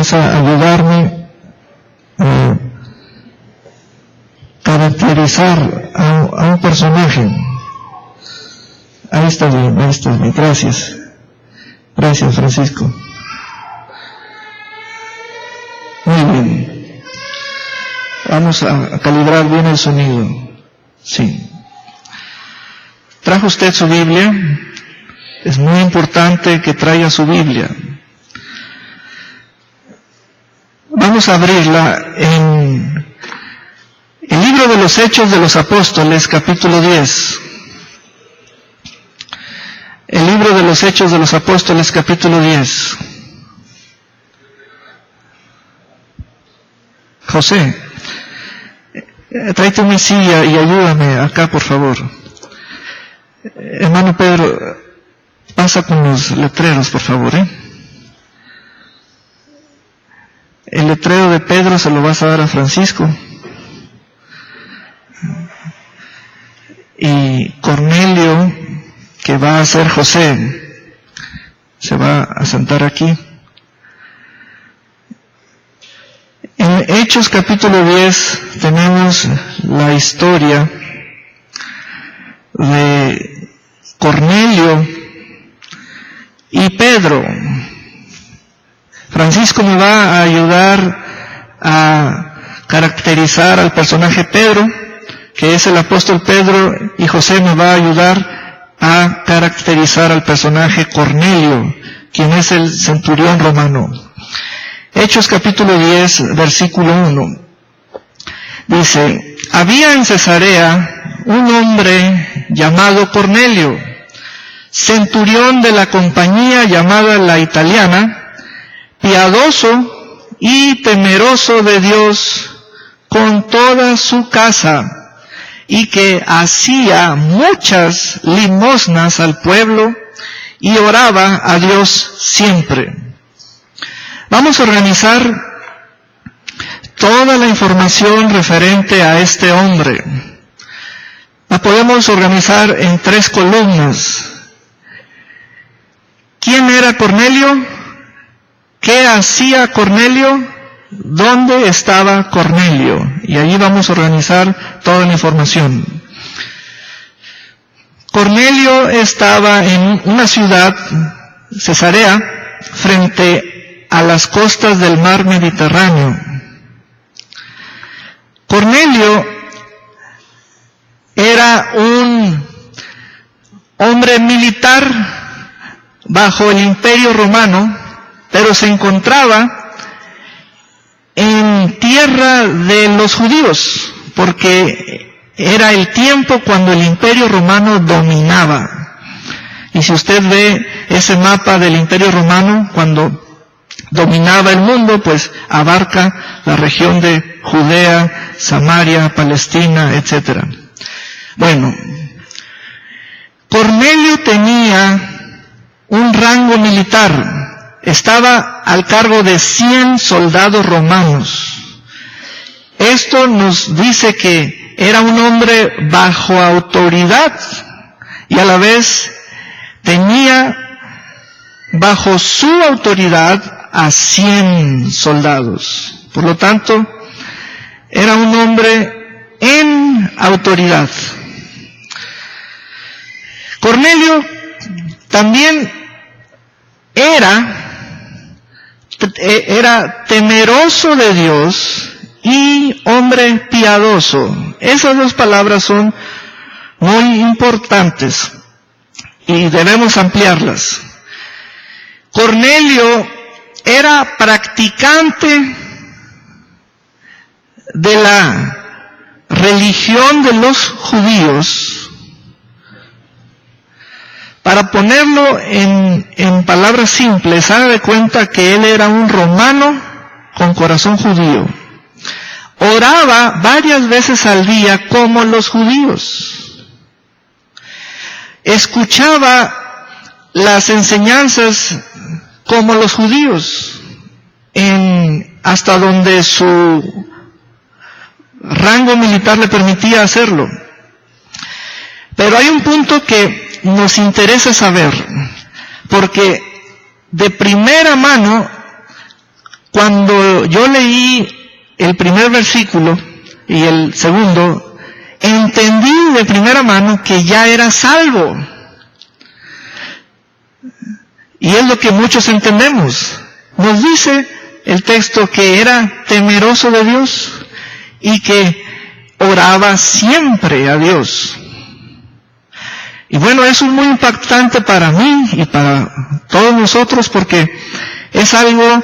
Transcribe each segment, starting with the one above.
vas a ayudarme a caracterizar a un personaje. Ahí está bien, gracias. Gracias, Francisco. Muy bien. Vamos a calibrar bien el sonido. Sí. ¿Trajo usted su Biblia? Es muy importante que traiga su Biblia. Vamos a abrirla en el libro de los Hechos de los Apóstoles, capítulo 10. El libro de los Hechos de los Apóstoles, capítulo 10. José, tráete una silla y ayúdame acá, por favor. Hermano Pedro, pasa con los letreros, por favor, El letrero de Pedro se lo vas a dar a Francisco. Y Cornelio, que va a ser José, se va a sentar aquí. En Hechos capítulo 10 tenemos la historia de Cornelio y Pedro. Francisco me va a ayudar a caracterizar al personaje Pedro, que es el apóstol Pedro, y José me va a ayudar a caracterizar al personaje Cornelio, quien es el centurión romano. Hechos capítulo 10, versículo 1. Dice: había en Cesarea un hombre llamado Cornelio, centurión de la compañía llamada la Italiana, piadoso y temeroso de Dios con toda su casa, y que hacía muchas limosnas al pueblo y oraba a Dios siempre. Vamos a organizar toda la información referente a este hombre. La podemos organizar en 3 columnas. ¿Quién era Cornelio? ¿Qué hacía Cornelio? ¿Dónde estaba Cornelio? Y allí vamos a organizar toda la información. Cornelio estaba en una ciudad, Cesarea, frente a las costas del mar Mediterráneo. Cornelio era un hombre militar bajo el Imperio Romano, pero se encontraba en tierra de los judíos, porque era el tiempo cuando el Imperio Romano dominaba. Y si usted ve ese mapa del Imperio Romano, cuando dominaba el mundo, pues abarca la región de Judea, Samaria, Palestina, etc. Bueno, Cornelio tenía un rango militar. Estaba al cargo de 100 soldados romanos. Esto nos dice que era un hombre bajo autoridad y a la vez tenía bajo su autoridad a 100 soldados. Por lo tanto, era un hombre en autoridad. Cornelio también era temeroso de Dios y hombre piadoso. Esas 2 palabras son muy importantes y debemos ampliarlas. Cornelio era practicante de la religión de los judíos. Para ponerlo en palabras simples, haga de cuenta que él era un romano con corazón judío. Oraba varias veces al día como los judíos. Escuchaba las enseñanzas como los judíos, hasta donde su rango militar le permitía hacerlo. Pero hay un punto que nos interesa saber, porque de primera mano cuando yo leí el primer versículo y el segundo, entendí de primera mano que ya era salvo. Y es lo que muchos entendemos. Nos dice el texto que era temeroso de Dios y que oraba siempre a Dios. Y bueno, eso es muy impactante para mí y para todos nosotros porque es algo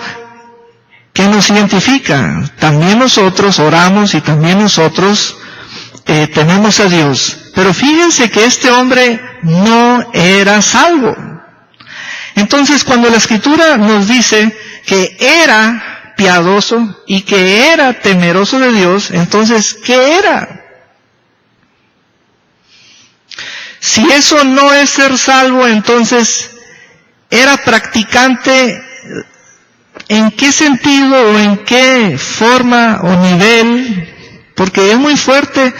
que nos identifica. También nosotros oramos y también nosotros tememos a Dios. Pero fíjense que este hombre no era salvo. Entonces, cuando la Escritura nos dice que era piadoso y que era temeroso de Dios, entonces, ¿qué era? Si eso no es ser salvo, entonces, ¿era practicante en qué sentido o en qué forma o nivel? Porque es muy fuerte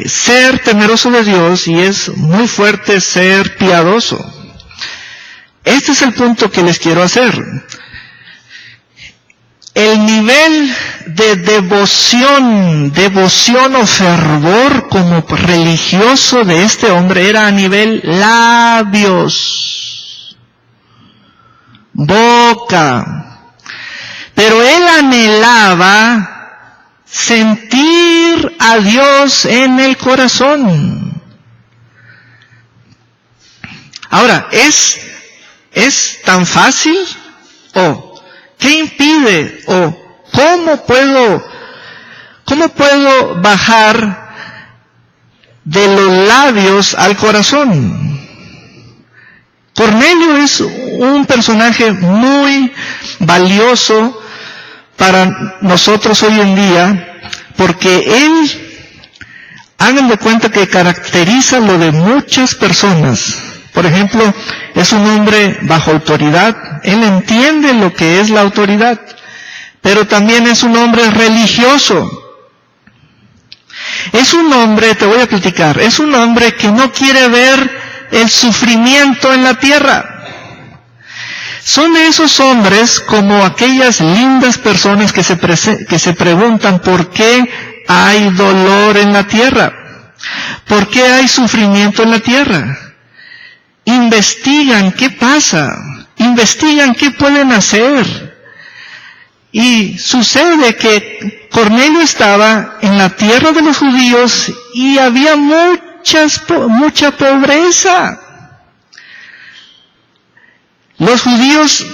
ser temeroso de Dios y es muy fuerte ser piadoso. Este es el punto que les quiero hacer. El nivel de devoción o fervor como religioso de este hombre era a nivel labios, boca. Pero él anhelaba sentir a Dios en el corazón. Ahora, ¿es tan fácil? ¿O qué impide? ¿O cómo puedo bajar de los labios al corazón? Cornelio es un personaje muy valioso para nosotros hoy en día, porque él, hagan de cuenta que caracteriza lo de muchas personas. Por ejemplo, es un hombre bajo autoridad, él entiende lo que es la autoridad, pero también es un hombre religioso. Es un hombre, te voy a platicar, es un hombre que no quiere ver el sufrimiento en la tierra. Son esos hombres como aquellas lindas personas que se preguntan por qué hay dolor en la tierra, por qué hay sufrimiento en la tierra. Investigan qué pasa, investigan qué pueden hacer. Y sucede que Cornelio estaba en la tierra de los judíos y había mucha pobreza. Los judíos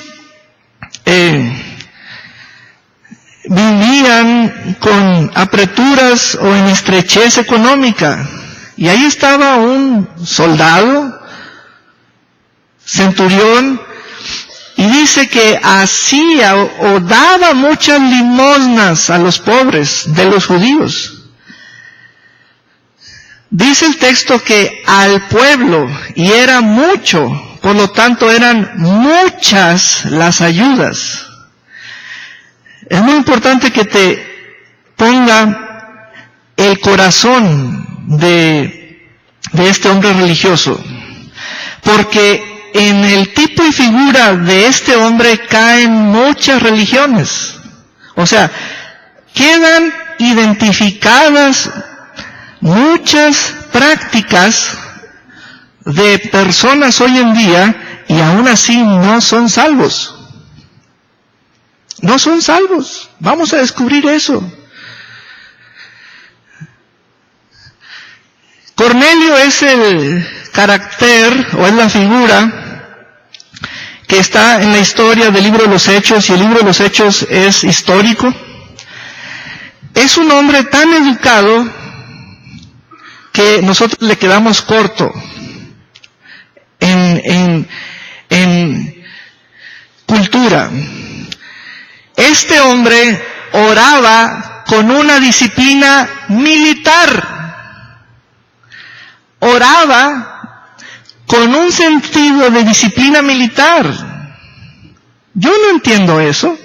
vivían con apreturas o en estrechez económica. Y ahí estaba un soldado, centurión, y dice que hacía o daba muchas limosnas a los pobres de los judíos. Dice el texto que al pueblo, y era mucho, por lo tanto eran muchas las ayudas. Es muy importante que te ponga el corazón de este hombre religioso, porque en el tipo y figura de este hombre caen muchas religiones. O sea, quedan identificadas muchas prácticas de personas hoy en día y aún así no son salvos. No son salvos. Vamos a descubrir eso. Cornelio es el carácter o es la figura que está en la historia del libro de los Hechos, y el libro de los Hechos es histórico. Es un hombre tan educado que nosotros le quedamos corto en cultura. Este hombre oraba con una disciplina militar. Oraba con un sentido de disciplina militar. Yo no entiendo eso.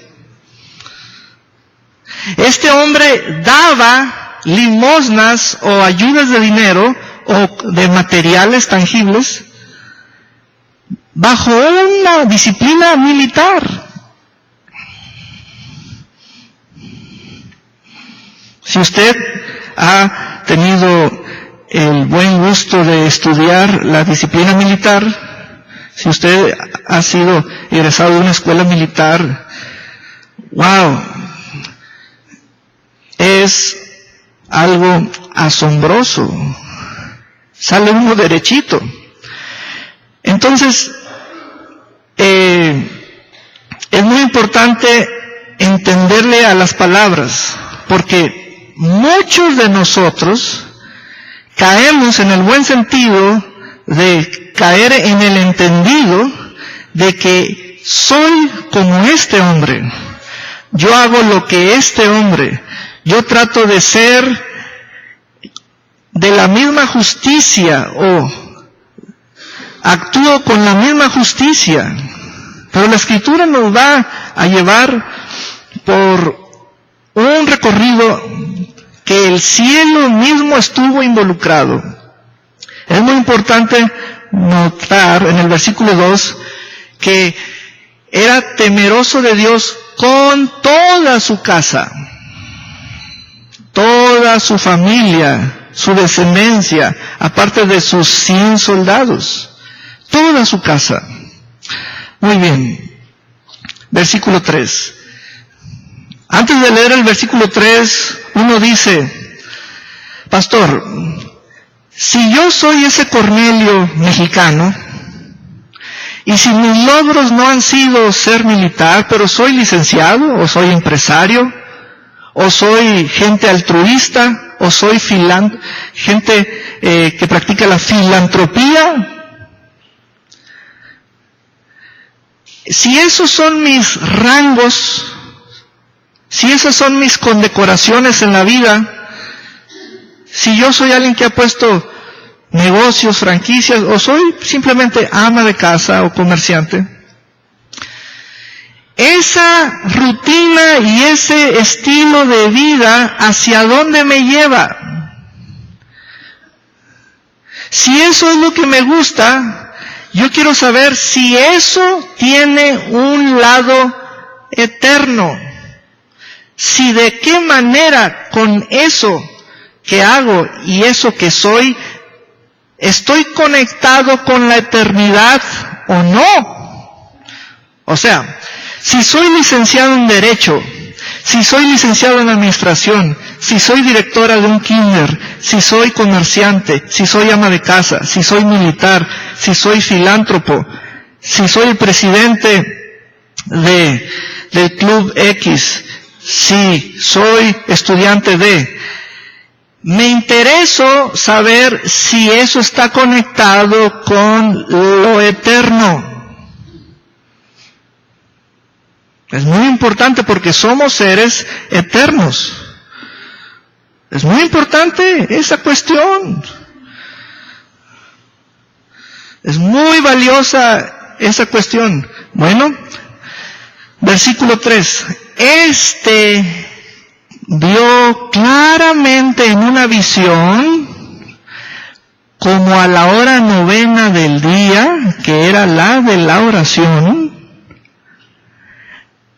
Este hombre daba limosnas o ayudas de dinero o de materiales tangibles bajo una disciplina militar. Si usted ha tenido el buen gusto de estudiar la disciplina militar, si usted ha sido egresado de una escuela militar, ¡wow! Es algo asombroso. Sale uno derechito. Entonces, es muy importante entenderle a las palabras, porque muchos de nosotros caemos en el buen sentido de caer en el entendido de que soy como este hombre. Yo hago lo que este hombre. Yo trato de ser de la misma justicia o actúo con la misma justicia. Pero la Escritura nos va a llevar por un recorrido que el cielo mismo estuvo involucrado. Es muy importante notar en el versículo 2 que era temeroso de Dios con toda su casa, toda su familia, su descendencia, aparte de sus 100 soldados, toda su casa. Muy bien. Versículo 3. Antes de leer el versículo 3, uno dice, pastor, si yo soy ese Cornelio mexicano, y si mis logros no han sido ser militar, pero soy licenciado, o soy empresario, o soy gente altruista, o soy gente que practica la filantropía, si esos son mis rangos, si esas son mis condecoraciones en la vida, si yo soy alguien que ha puesto negocios, franquicias, o soy simplemente ama de casa o comerciante, esa rutina y ese estilo de vida, ¿hacia dónde me lleva? Si eso es lo que me gusta, yo quiero saber si eso tiene un lado eterno. Si de qué manera con eso que hago y eso que soy, estoy conectado con la eternidad o no. O sea, si soy licenciado en Derecho, si soy licenciado en Administración, si soy directora de un kinder, si soy comerciante, si soy ama de casa, si soy militar, si soy filántropo, si soy el presidente del Club X, si soy estudiante me intereso saber si eso está conectado con lo eterno. Es muy importante porque somos seres eternos. Es muy importante esa cuestión. Es muy valiosa esa cuestión. Bueno, versículo 3. Vio claramente en una visión, como a la hora 9 del día, que era la de la oración,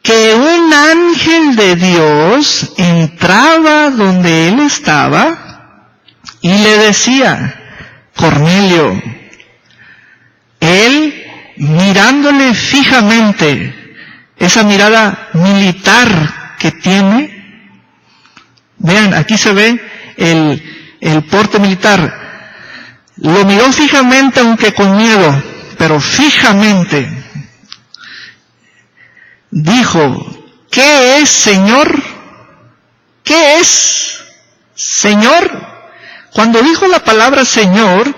que un ángel de Dios entraba donde él estaba y le decía, Cornelio. Él, mirándole fijamente, esa mirada militar que tiene, vean, aquí se ve el porte militar. Lo miró fijamente, aunque con miedo, pero fijamente. Dijo, ¿qué es, Señor? ¿Qué es, Señor? Cuando dijo la palabra Señor,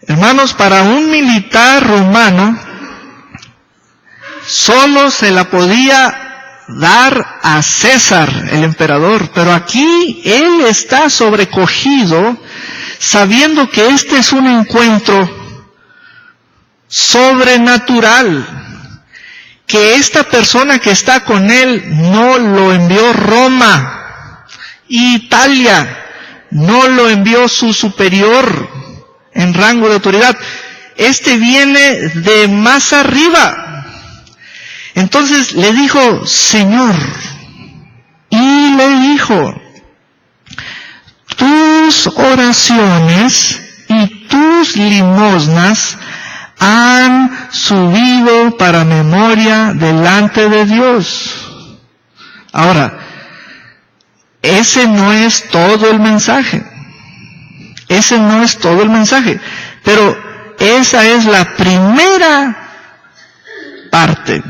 hermanos, para un militar romano, solo se la podía dar a César, el emperador, pero aquí él está sobrecogido, sabiendo que este es un encuentro sobrenatural, que esta persona que está con él no lo envió Roma, Italia, no lo envió su superior en rango de autoridad, este viene de más arriba. Entonces le dijo, Señor, y le dijo: tus oraciones y tus limosnas han subido para memoria delante de Dios. Ahora, ese no es todo el mensaje. Ese no es todo el mensaje. Pero esa es la primera parte.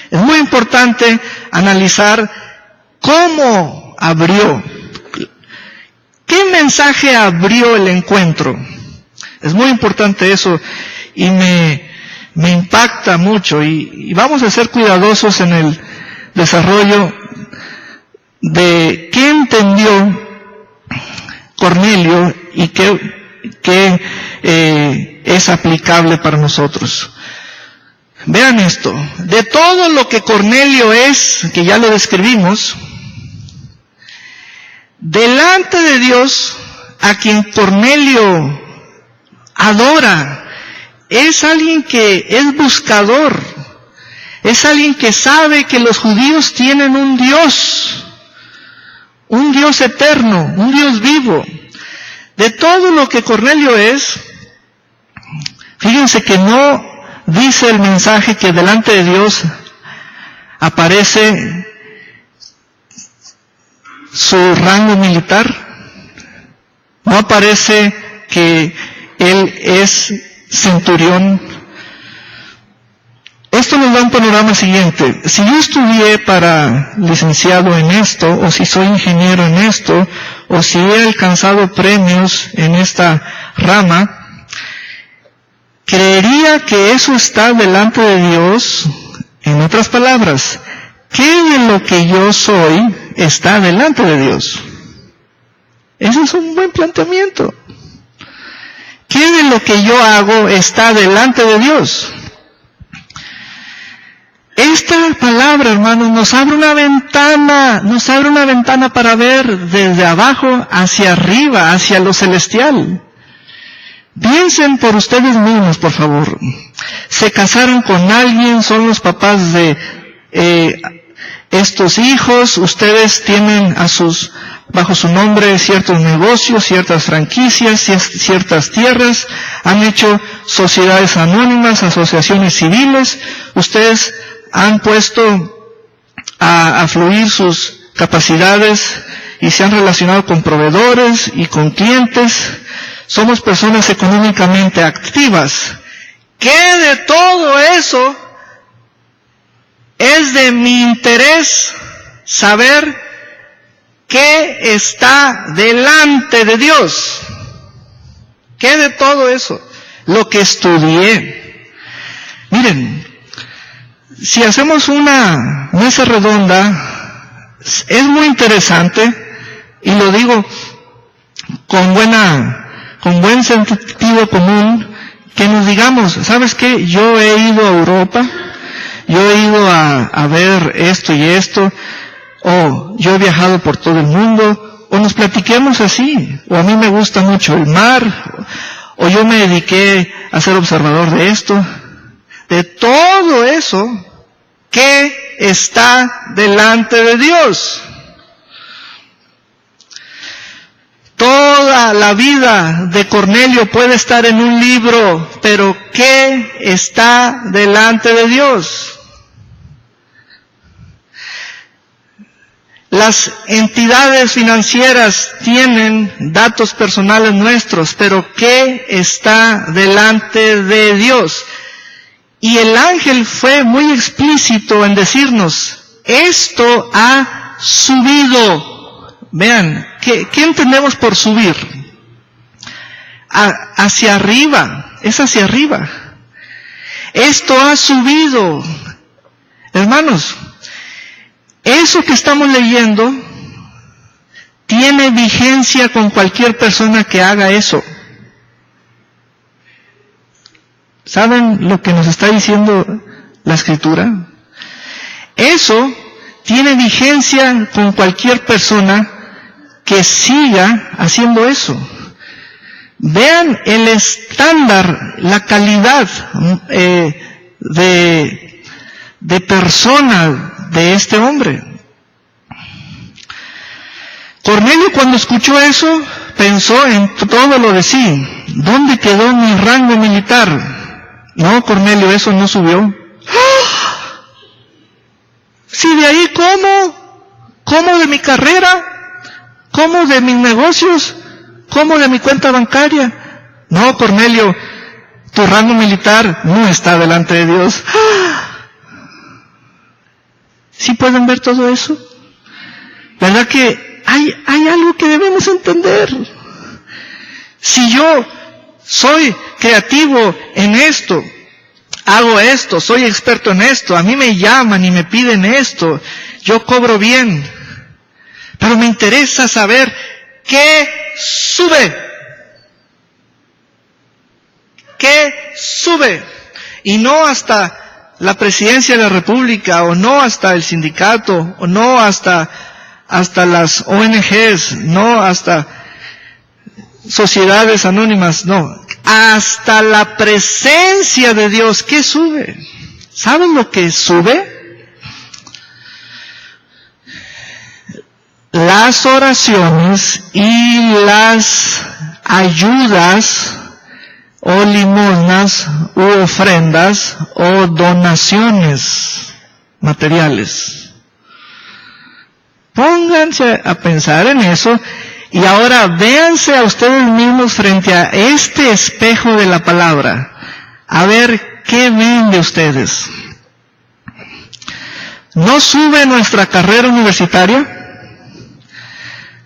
Es muy importante analizar cómo abrió. ¿Qué mensaje abrió el encuentro? Es muy importante eso y me impacta mucho y vamos a ser cuidadosos en el desarrollo de qué entendió Cornelio y qué es aplicable para nosotros. Vean esto, de todo lo que Cornelio es, que ya lo describimos, delante de Dios, a quien Cornelio adora, es alguien que es buscador, es alguien que sabe que los judíos tienen un Dios eterno, un Dios vivo. De todo lo que Cornelio es, fíjense que no dice el mensaje que delante de Dios aparece su rango militar, no aparece que él es centurión. Esto nos da un panorama siguiente. Si yo estudié para licenciado en esto, o si soy ingeniero en esto, o si he alcanzado premios en esta rama, creería que eso está delante de Dios. En otras palabras, ¿qué de lo que yo soy está delante de Dios? Ese es un buen planteamiento. ¿Qué de lo que yo hago está delante de Dios? Esta palabra, hermanos, nos abre una ventana para ver desde abajo hacia arriba, hacia lo celestial. Piensen por ustedes mismos, por favor. Se casaron con alguien, son los papás de estos hijos, ustedes tienen bajo su nombre ciertos negocios, ciertas franquicias, ciertas tierras, han hecho sociedades anónimas, asociaciones civiles, ustedes han puesto a fluir sus capacidades y se han relacionado con proveedores y con clientes. Somos personas económicamente activas. ¿Qué de todo eso es de mi interés saber qué está delante de Dios? ¿Qué de todo eso? Lo que estudié. Miren, si hacemos una mesa redonda, es muy interesante, y lo digo con buen sentido común, que nos digamos, ¿sabes qué? Yo he ido a Europa, yo he ido a ver esto y esto, o yo he viajado por todo el mundo, o nos platiquemos así, o a mí me gusta mucho el mar, o yo me dediqué a ser observador de esto. De todo eso, ¿qué está delante de Dios? Toda la vida de Cornelio puede estar en un libro, pero ¿qué está delante de Dios? Las entidades financieras tienen datos personales nuestros, pero ¿qué está delante de Dios? Y el ángel fue muy explícito en decirnos, esto ha subido. Vean, ¿qué entendemos por subir? Hacia arriba, es hacia arriba. Esto ha subido. Hermanos, eso que estamos leyendo tiene vigencia con cualquier persona que haga eso. ¿Saben lo que nos está diciendo la Escritura? Eso tiene vigencia con cualquier persona que siga haciendo eso. Vean el estándar, la calidad de persona de este hombre. Cornelio, cuando escuchó eso, pensó en todo lo de sí. ¿Dónde quedó mi rango militar? No, Cornelio, eso no subió. ¡Ah! Si de ahí, ¿cómo de mi carrera? ¿Cómo de mis negocios? ¿Cómo de mi cuenta bancaria? No, Cornelio, tu rango militar no está delante de Dios. ¡Ah! ¿Sí pueden ver todo eso? ¿Verdad que hay algo que debemos entender? Si yo soy creativo en esto, hago esto, soy experto en esto, a mí me llaman y me piden esto, yo cobro bien, pero me interesa saber qué sube. ¿Qué sube? Y no hasta la presidencia de la República, o no hasta el sindicato, o no hasta las ONGs, no hasta sociedades anónimas, no. Hasta la presencia de Dios. ¿Qué sube? ¿Saben lo que sube? Las oraciones y las ayudas o limosnas u ofrendas o donaciones materiales. Pónganse a pensar en eso y ahora véanse a ustedes mismos frente a este espejo de la palabra. A ver qué ven de ustedes. ¿No sube nuestra carrera universitaria?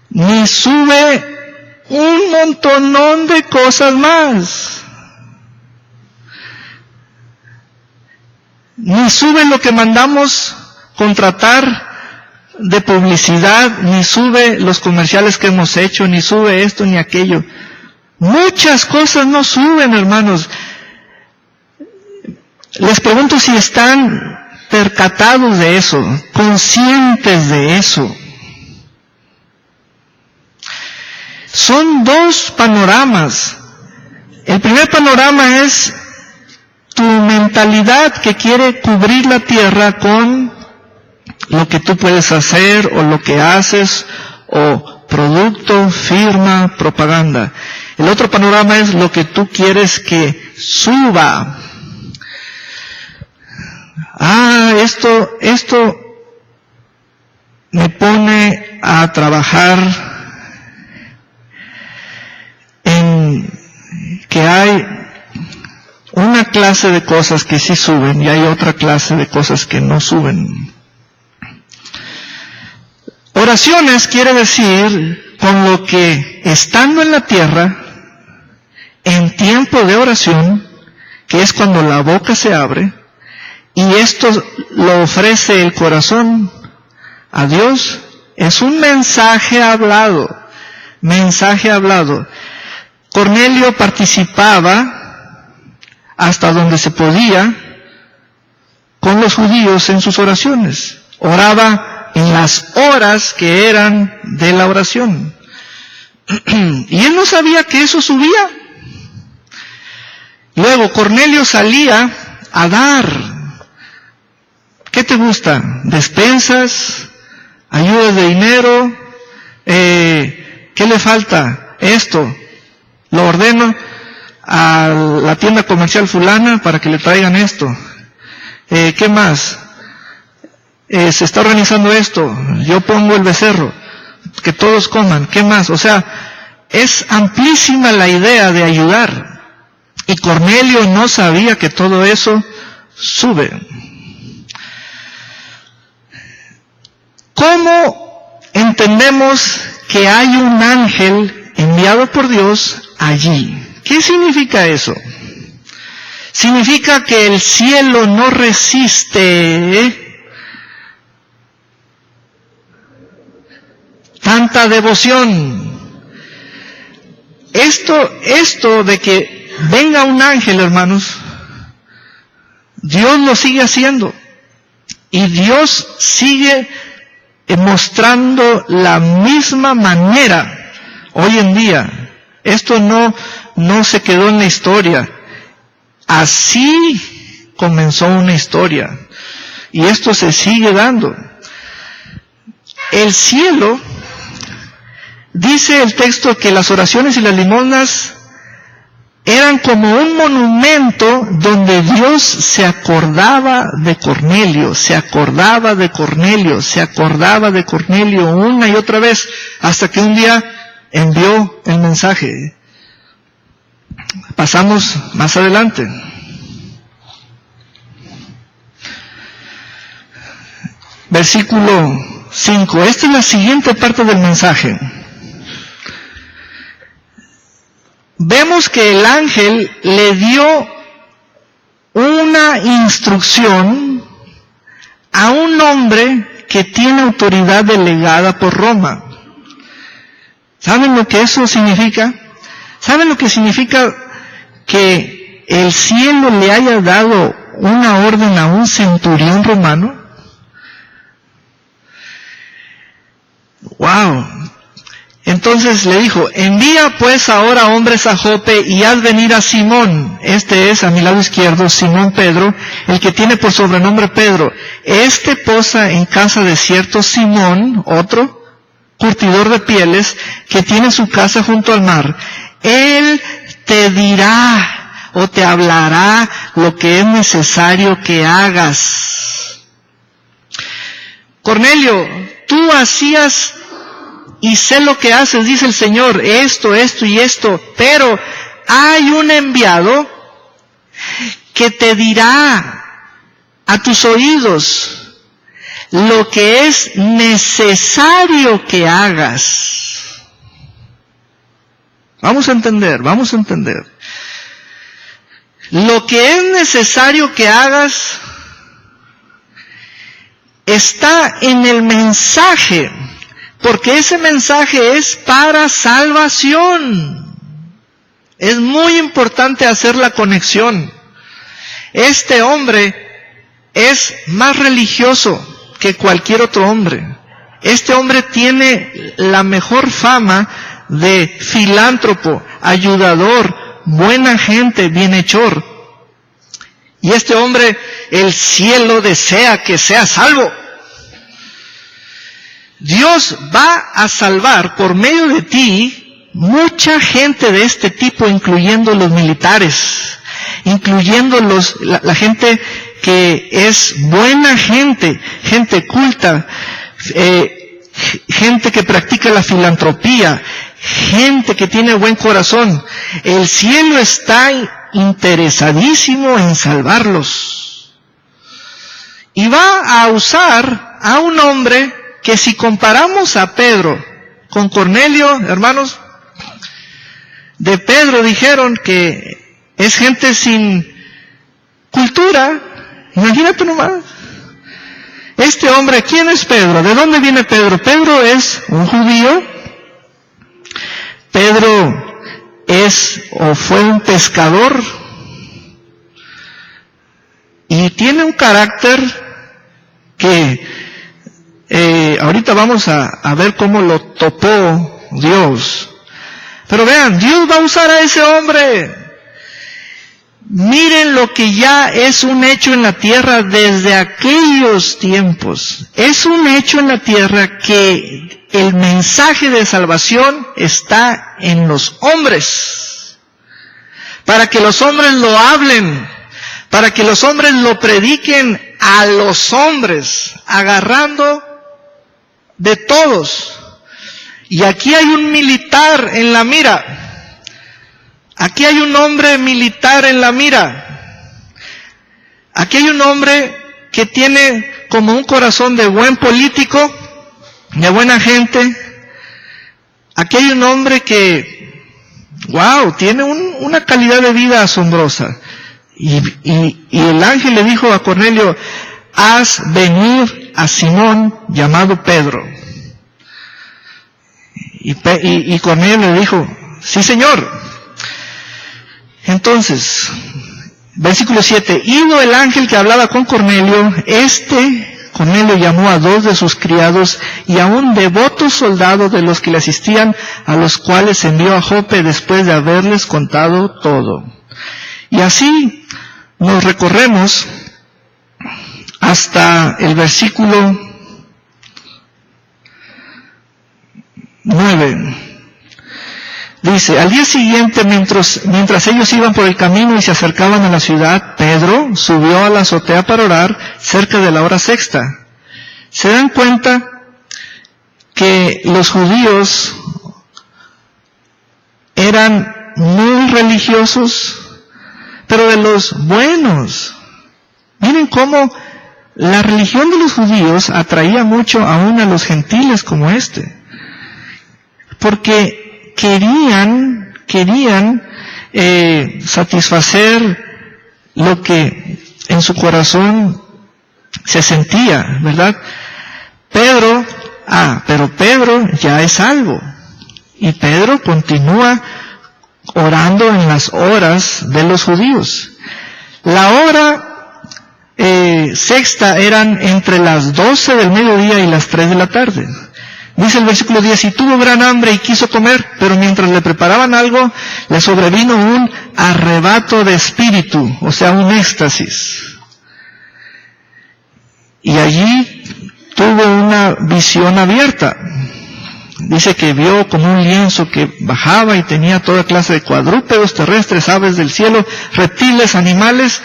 Ni sube un montonón de cosas más. Ni sube lo que mandamos contratar de publicidad, ni sube los comerciales que hemos hecho, ni sube esto ni aquello. Muchas cosas no suben, hermanos. Les pregunto si están percatados de eso, conscientes de eso. Son dos panoramas. El primer panorama es tu mentalidad que quiere cubrir la tierra con lo que tú puedes hacer o lo que haces o producto, firma, propaganda. El otro panorama es lo que tú quieres que suba. Esto me pone a trabajar en que hay una clase de cosas que sí suben y hay otra clase de cosas que no suben. Oraciones quiere decir con lo que estando en la tierra, en tiempo de oración, que es cuando la boca se abre, y esto lo ofrece el corazón a Dios, es un mensaje hablado. Cornelio participaba hasta donde se podía con los judíos en sus oraciones. Oraba en las horas que eran de la oración. Y él no sabía que eso subía. Luego Cornelio salía a dar. ¿Qué te gusta? ¿Despensas? ¿Ayudas de dinero? ¿Qué le falta? Esto. Lo ordeno a la tienda comercial fulana para que le traigan esto. ¿Qué más? Se está organizando esto. Yo pongo el becerro. Que todos coman. ¿Qué más? O sea, es amplísima la idea de ayudar. Y Cornelio no sabía que todo eso sube. ¿Cómo entendemos que hay un ángel enviado por Dios allí? ¿Qué significa eso? Significa que el cielo no resiste tanta devoción. Esto de que venga un ángel, hermanos, Dios lo sigue haciendo. Y Dios sigue mostrando la misma manera hoy en día. Esto no se quedó en la historia. Así comenzó una historia. Y esto se sigue dando. El cielo dice el texto que las oraciones y las limosnas eran como un monumento donde Dios se acordaba de Cornelio, se acordaba de Cornelio, se acordaba de Cornelio una y otra vez, hasta que un día envió el mensaje. Pasamos más adelante. Versículo 5. Esta es la siguiente parte del mensaje. Vemos que el ángel le dio una instrucción a un hombre que tiene autoridad delegada por Roma. ¿Saben lo que eso significa? ¿Saben lo que significa que el cielo le haya dado una orden a un centurión romano? ¡Wow! Entonces le dijo, envía pues ahora hombres a Jope y haz venir a Simón. Este es, a mi lado izquierdo, Simón Pedro, el que tiene por sobrenombre Pedro. Este posa en casa de cierto Simón, otro, curtidor de pieles, que tiene su casa junto al mar. Él te dirá o te hablará lo que es necesario que hagas. Cornelio, tú hacías y sé lo que haces, dice el Señor, esto y esto, pero hay un enviado que te dirá a tus oídos lo que es necesario que hagas. Vamos a entender. Lo que es necesario que hagas está en el mensaje, porque ese mensaje es para salvación. Es muy importante hacer la conexión. Este hombre es más religioso que cualquier otro hombre. Este hombre tiene la mejor fama de filántropo, ayudador, buena gente, bienhechor. Y este hombre, el cielo desea que sea salvo. Dios va a salvar por medio de ti mucha gente de este tipo, incluyendo los militares, incluyendo la gente que es buena gente, gente culta, gente que practica la filantropía, gente que tiene buen corazón. El cielo está interesadísimo en salvarlos. Y va a usar a un hombre que, si comparamos a Pedro con Cornelio, hermanos, de Pedro dijeron que es gente sin cultura. Imagínate nomás. Este hombre, ¿quién es Pedro? ¿De dónde viene Pedro? Pedro es un judío. Pedro es o fue un pescador y tiene un carácter que ahorita vamos a ver cómo lo topó Dios. Pero vean, Dios va a usar a ese hombre. Miren lo que ya es un hecho en la tierra desde aquellos tiempos. Es un hecho en la tierra que el mensaje de salvación está en los hombres. Para que los hombres lo hablen, para que los hombres lo prediquen a los hombres, agarrando de todos. Y aquí hay un militar en la mira. Aquí hay un hombre militar en la mira. Aquí hay un hombre que tiene como un corazón de buen político, de buena gente. Aquí hay un hombre que, wow, tiene una calidad de vida asombrosa. Y el ángel le dijo a Cornelio, haz venir a Simón llamado Pedro. Y Cornelio le dijo, sí, Señor. Entonces, versículo 7, ido el ángel que hablaba con Cornelio, Cornelio llamó a 2 de sus criados y a un devoto soldado de los que le asistían, a los cuales envió a Jope después de haberles contado todo. Y así nos recorremos hasta el versículo 9. Dice, al día siguiente, mientras ellos iban por el camino y se acercaban a la ciudad, Pedro subió a la azotea para orar cerca de la hora sexta. ¿Se dan cuenta que los judíos eran muy religiosos, pero de los buenos? Miren cómo la religión de los judíos atraía mucho aún a los gentiles como este, porque querían satisfacer lo que en su corazón se sentía, ¿verdad? Pero Pedro ya es salvo, y Pedro continúa orando en las horas de los judíos. La hora sexta eran entre las 12 del mediodía y las 3 de la tarde. Dice el versículo 10, y tuvo gran hambre y quiso comer, pero mientras le preparaban algo, le sobrevino un arrebato de espíritu, o sea, un éxtasis. Y allí tuvo una visión abierta. Dice que vio como un lienzo que bajaba y tenía toda clase de cuadrúpedos terrestres, aves del cielo, reptiles, animales.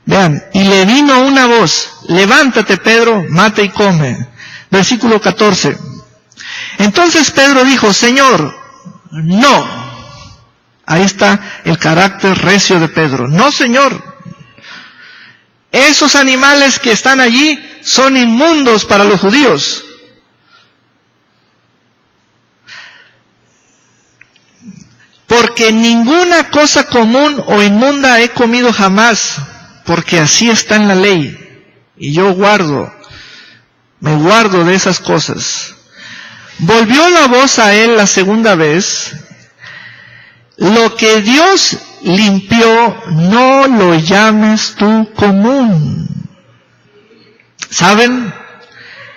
Vean, y le vino una voz, levántate Pedro, mata y come. Versículo 14. Entonces Pedro dijo, Señor, no. Ahí está el carácter recio de Pedro. No, Señor. Esos animales que están allí son inmundos para los judíos. Porque ninguna cosa común o inmunda he comido jamás, porque así está en la ley. Y yo me guardo de esas cosas. Volvió la voz a él la segunda vez. Lo que Dios limpió, no lo llames tú común. ¿Saben?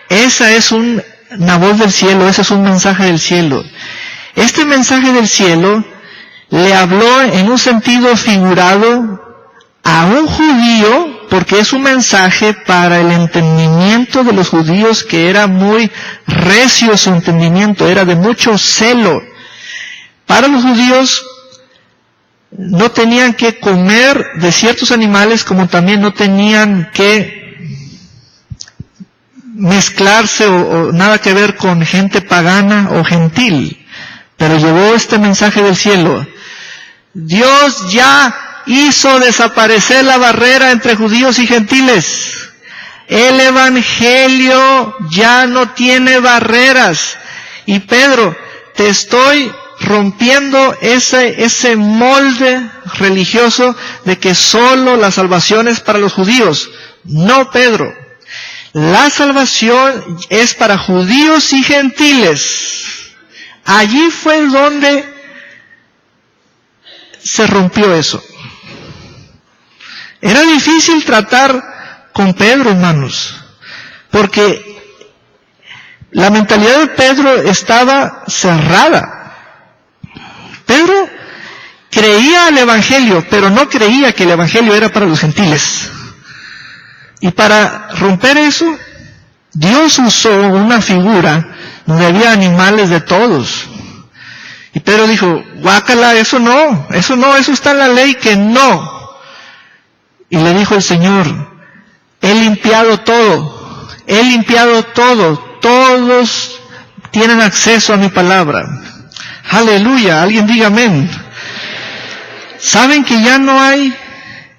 Esa es una voz del cielo, ese es un mensaje del cielo. Este mensaje del cielo le habló en un sentido figurado a un judío, porque es un mensaje para el entendimiento de los judíos, que era muy recio su entendimiento, era de mucho celo. Para los judíos no tenían que comer de ciertos animales, como también no tenían que mezclarse o nada que ver con gente pagana o gentil. Pero llegó este mensaje del cielo. Dios ya hizo desaparecer la barrera entre judíos y gentiles. El evangelio ya no tiene barreras. Y Pedro, te estoy rompiendo ese molde religioso de que solo la salvación es para los judíos. No, Pedro. La salvación es para judíos y gentiles. Allí fue donde se rompió eso. Era difícil tratar con Pedro, hermanos, porque la mentalidad de Pedro estaba cerrada. Pedro creía el evangelio, pero no creía que el evangelio era para los gentiles. Y para romper eso, Dios usó una figura donde había animales de todos. Y Pedro dijo, guácala, eso no, eso está en la ley que no. Y le dijo el Señor, he limpiado todo, todos tienen acceso a mi palabra. Aleluya, alguien diga amén. ¿Saben que ya no hay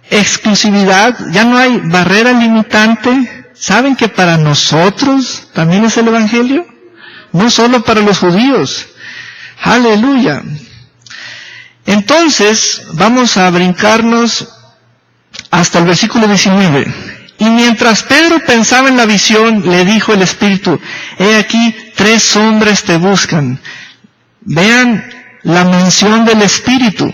exclusividad, ya no hay barrera limitante? ¿Saben que para nosotros también es el evangelio? No solo para los judíos. Aleluya. Entonces, vamos a brincarnos hasta el versículo 19. Y mientras Pedro pensaba en la visión, le dijo el Espíritu, he aquí 3 hombres te buscan. Vean la mención del Espíritu.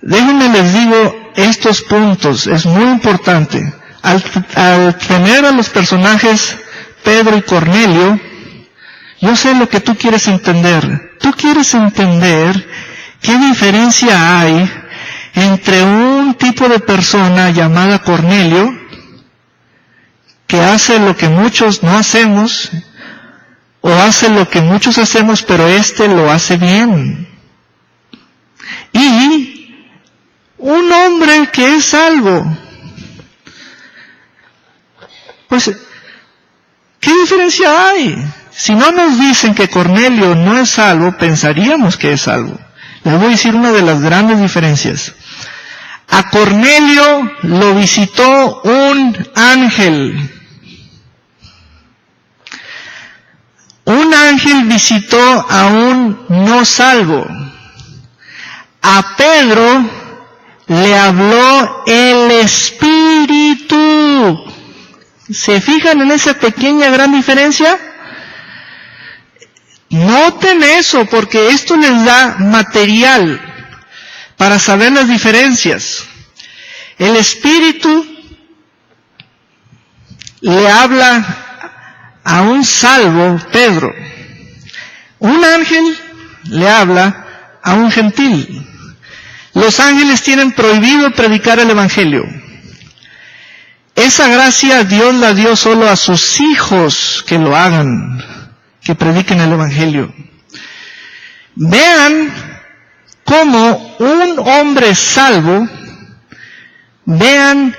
Déjenme les digo estos puntos, es muy importante. Al tener a los personajes Pedro y Cornelio, yo sé lo que tú quieres entender. Tú quieres entender qué diferencia hay entre un tipo de persona llamada Cornelio, que hace lo que muchos no hacemos, o hace lo que muchos hacemos, pero lo hace bien. Y un hombre que es salvo, pues, ¿qué diferencia hay? Si no nos dicen que Cornelio no es salvo, pensaríamos que es salvo. Les voy a decir una de las grandes diferencias. A Cornelio lo visitó un ángel. Un ángel visitó a un no salvo. A Pedro le habló el Espíritu. ¿Se fijan en esa pequeña gran diferencia? Noten eso, porque esto les da material para saber las diferencias. El Espíritu le habla a un salvo, Pedro. Un ángel le habla a un gentil. Los ángeles tienen prohibido predicar el Evangelio. Esa gracia Dios la dio solo a sus hijos que lo hagan, que prediquen el Evangelio. Vean cómo un hombre salvo, vean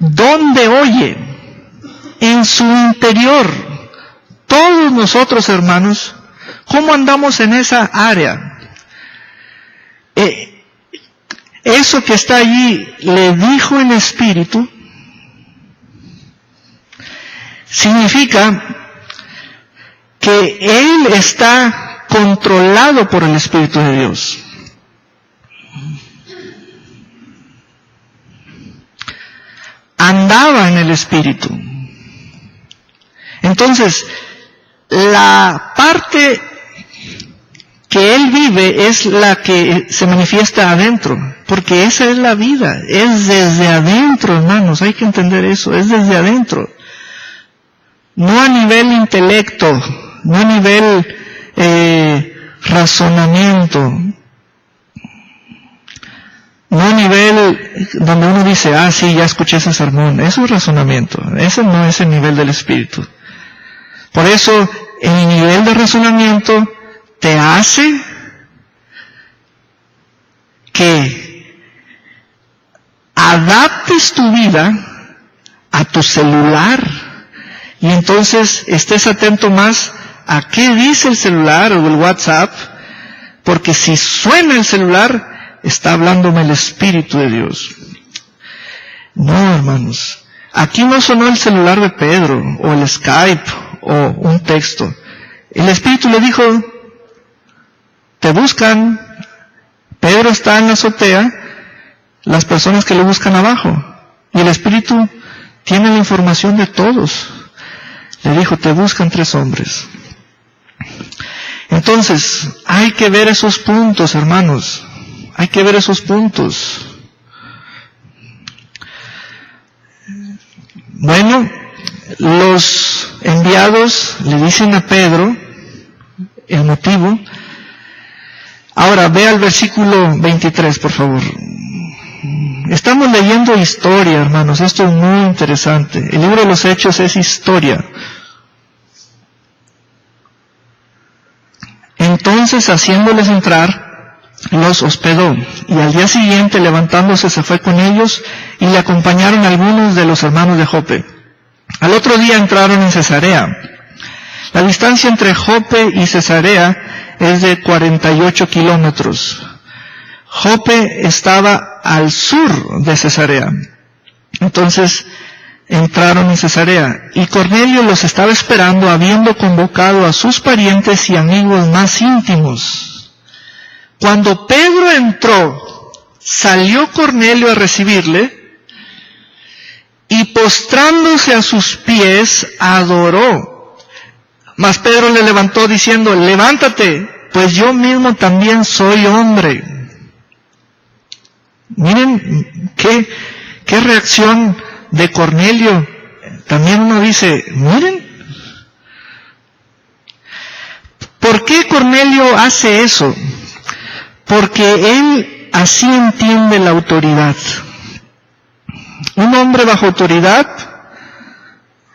dónde oye, en su interior. Todos nosotros, hermanos, ¿cómo andamos en esa área? Eso que está allí, le dijo el Espíritu, significa que él está controlado por el Espíritu de Dios. Andaba en el Espíritu. Entonces, la parte que él vive es la que se manifiesta adentro, porque esa es la vida, es desde adentro, hermanos, hay que entender eso, es desde adentro. No a nivel intelecto, no a nivel razonamiento, no a nivel donde uno dice, sí, ya escuché ese sermón, eso es razonamiento, ese no es el nivel del Espíritu. Por eso, el nivel de razonamiento te hace que adaptes tu vida a tu celular y entonces estés atento más a qué dice el celular o el WhatsApp, porque si suena el celular, está hablándome el Espíritu de Dios. No, hermanos, aquí no sonó el celular de Pedro o el Skype o un texto. El Espíritu le dijo, te buscan. Pedro está en la azotea, las personas que lo buscan abajo. Y el Espíritu tiene la información de todos. Le dijo, te buscan 3 hombres. Entonces, hay que ver esos puntos, hermanos. Hay que ver esos puntos. Bueno, los enviados le dicen a Pedro el motivo. Ahora, vea el versículo 23, por favor. Estamos leyendo historia, hermanos. Esto es muy interesante. El libro de los Hechos es historia. Entonces, haciéndoles entrar, los hospedó. Y al día siguiente, levantándose, se fue con ellos y le acompañaron algunos de los hermanos de Jope. Al otro día entraron en Cesarea. La distancia entre Jope y Cesarea es de 48 kilómetros. Jope estaba al sur de Cesarea. Entonces entraron en Cesarea y Cornelio los estaba esperando, habiendo convocado a sus parientes y amigos más íntimos. Cuando Pedro entró, salió Cornelio a recibirle y postrándose a sus pies, adoró. Mas Pedro le levantó diciendo, levántate, pues yo mismo también soy hombre. Miren qué reacción de Cornelio. También uno dice, miren, ¿por qué Cornelio hace eso? Porque él así entiende la autoridad. Un hombre bajo autoridad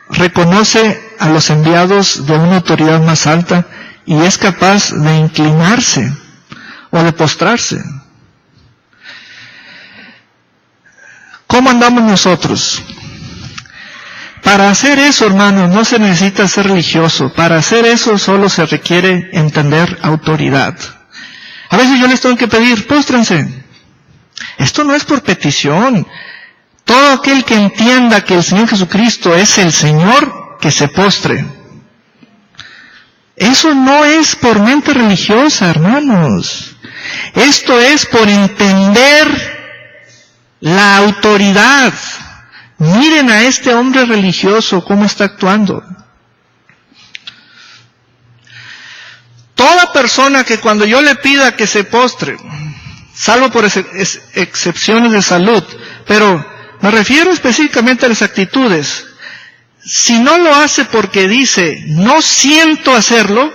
reconoce a los enviados de una autoridad más alta y es capaz de inclinarse o de postrarse. ¿Cómo andamos nosotros? Para hacer eso, hermanos, no se necesita ser religioso. Para hacer eso solo se requiere entender autoridad. A veces yo les tengo que pedir, póstrense. Esto no es por petición. Todo aquel que entienda que el Señor Jesucristo es el Señor, que se postre. Eso no es por mente religiosa, hermanos. Esto es por entender la autoridad. Miren a este hombre religioso cómo está actuando. Toda persona que cuando yo le pida que se postre, salvo por excepciones de salud, pero me refiero específicamente a las actitudes, si no lo hace porque dice, no siento hacerlo,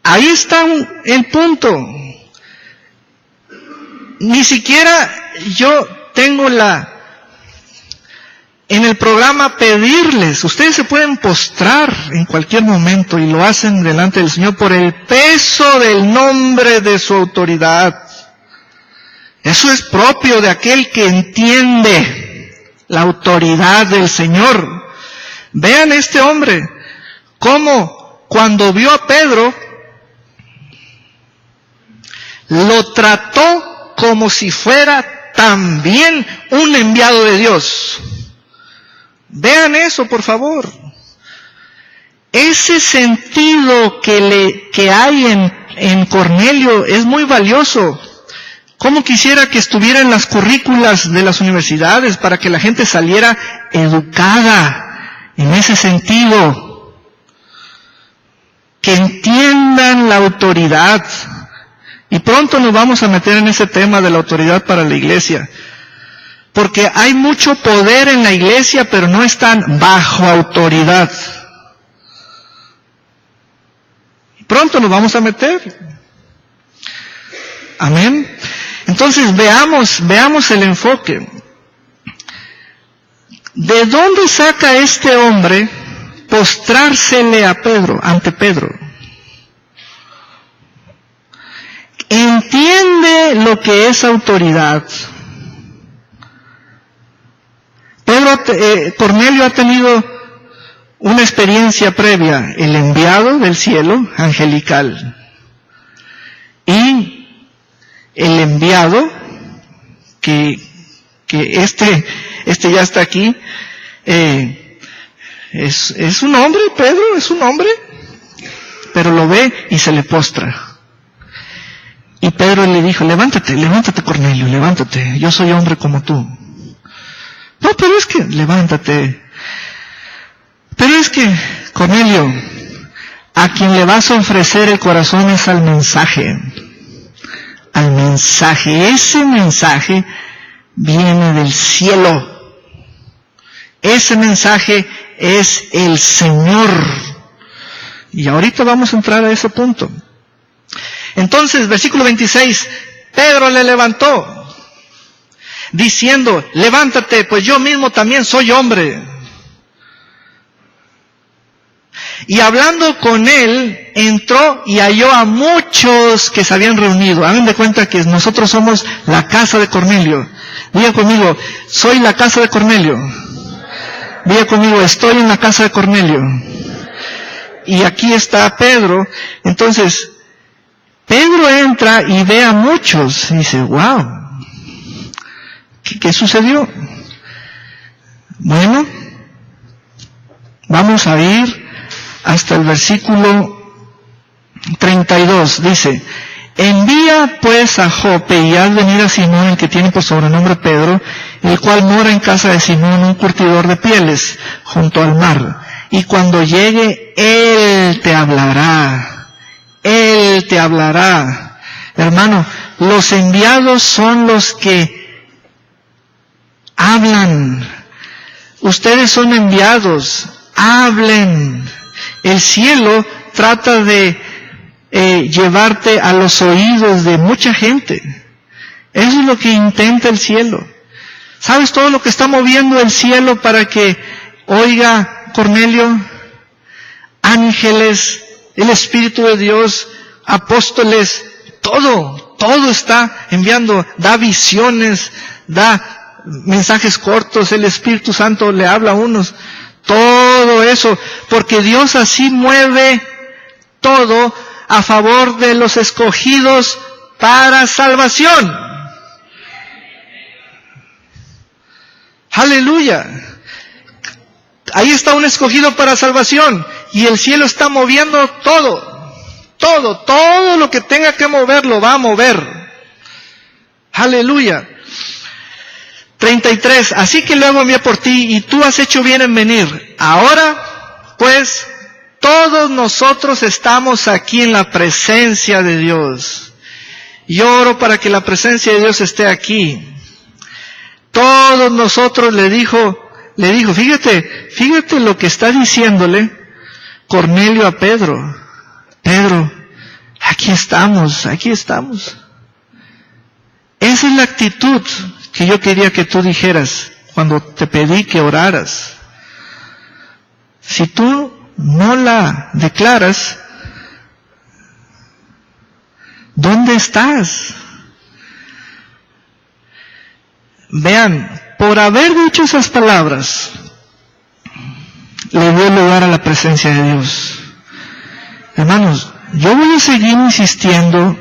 ahí está el punto. Ni siquiera yo tengo en el programa pedirles, ustedes se pueden postrar en cualquier momento y lo hacen delante del Señor por el peso del nombre de su autoridad. Eso es propio de aquel que entiende la autoridad del Señor. Vean este hombre, cómo cuando vio a Pedro, lo trató como si fuera también un enviado de Dios. Vean eso, por favor. Ese sentido que hay en Cornelio es muy valioso. ¿Cómo quisiera que estuviera en las currículas de las universidades para que la gente saliera educada en ese sentido? Que entiendan la autoridad. Y pronto nos vamos a meter en ese tema de la autoridad para la iglesia. Porque hay mucho poder en la iglesia, pero no están bajo autoridad. Y pronto nos vamos a meter. Amén. Entonces veamos el enfoque. ¿De dónde saca este hombre postrársele a Pedro, ante Pedro? Entiende lo que es autoridad. Cornelio ha tenido una experiencia previa, el enviado del cielo, angelical, y el enviado, que este ya está aquí, es un hombre, Pedro, es un hombre, pero lo ve y se le postra. Y Pedro le dijo, levántate Cornelio, levántate, yo soy hombre como tú. No, pero es que, levántate. Pero es que, Cornelio, a quien le vas a ofrecer el corazón es al mensaje. Al mensaje. Ese mensaje viene del cielo. Ese mensaje es el Señor. Y ahorita vamos a entrar a ese punto. Entonces, versículo 26, Pedro le levantó, diciendo, levántate, pues yo mismo también soy hombre. Y hablando con él, entró y halló a muchos que se habían reunido. Hagan de cuenta que nosotros somos la casa de Cornelio. Diga conmigo, soy la casa de Cornelio. Diga conmigo, estoy en la casa de Cornelio. Y aquí está Pedro. Entonces, Pedro entra y ve a muchos y dice, wow, ¿qué sucedió? Bueno, vamos a ir hasta el versículo 32. Dice, envía pues a Jope y haz venir a Simón, el que tiene por sobrenombre Pedro, el cual mora en casa de Simón, un curtidor de pieles, junto al mar. Y cuando llegue, él te hablará. Él te hablará. Hermano, los enviados son los que hablan. Ustedes son enviados. Hablen. El cielo trata de llevarte a los oídos de mucha gente. Eso es lo que intenta el cielo. ¿Sabes todo lo que está moviendo el cielo para que oiga Cornelio? Ángeles, el Espíritu de Dios, apóstoles, todo está enviando, da visiones, da mensajes cortos, el Espíritu Santo le habla a unos, todo eso, porque Dios así mueve todo a favor de los escogidos para salvación. Aleluya. Ahí está un escogido para salvación y el cielo está moviendo todo lo que tenga que mover lo va a mover. Aleluya. 33. Así que luego envié por ti y tú has hecho bien en venir. Ahora, pues, todos nosotros estamos aquí en la presencia de Dios. Yo oro para que la presencia de Dios esté aquí. Todos nosotros le dijo, fíjate lo que está diciéndole Cornelio a Pedro. Pedro, aquí estamos. Esa es la actitud que yo quería que tú dijeras cuando te pedí que oraras. Si tú no la declaras, ¿dónde estás? Vean, por haber dicho esas palabras, le dio lugar a la presencia de Dios. Hermanos, yo voy a seguir insistiendo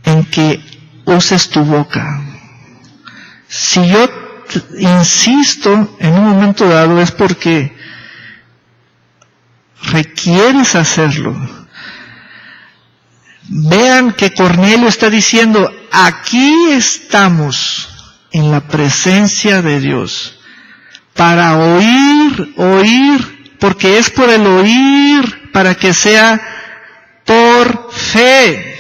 en que uses tu boca. Si yo insisto en un momento dado es porque requieres hacerlo. Vean que Cornelio está diciendo, aquí estamos en la presencia de Dios para oír, porque es por el oír para que sea por fe.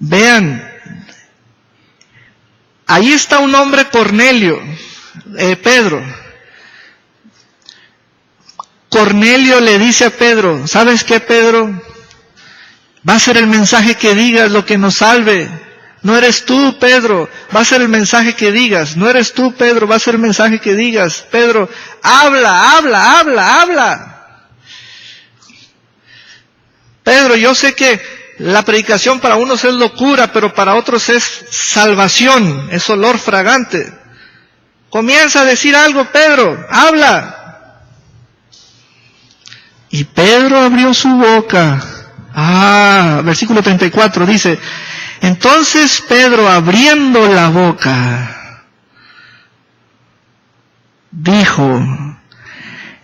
Vean, ahí está un hombre Pedro. Cornelio le dice a Pedro, ¿sabes qué, Pedro? Va a ser el mensaje que digas lo que nos salve. No eres tú, Pedro, va a ser el mensaje que digas. No eres tú, Pedro, va a ser el mensaje que digas. Pedro, habla. Pedro, yo sé que la predicación para unos es locura, pero para otros es salvación, es olor fragante. Comienza a decir algo, Pedro, habla. Y Pedro abrió su boca. Versículo 34 dice, entonces Pedro, abriendo la boca, dijo,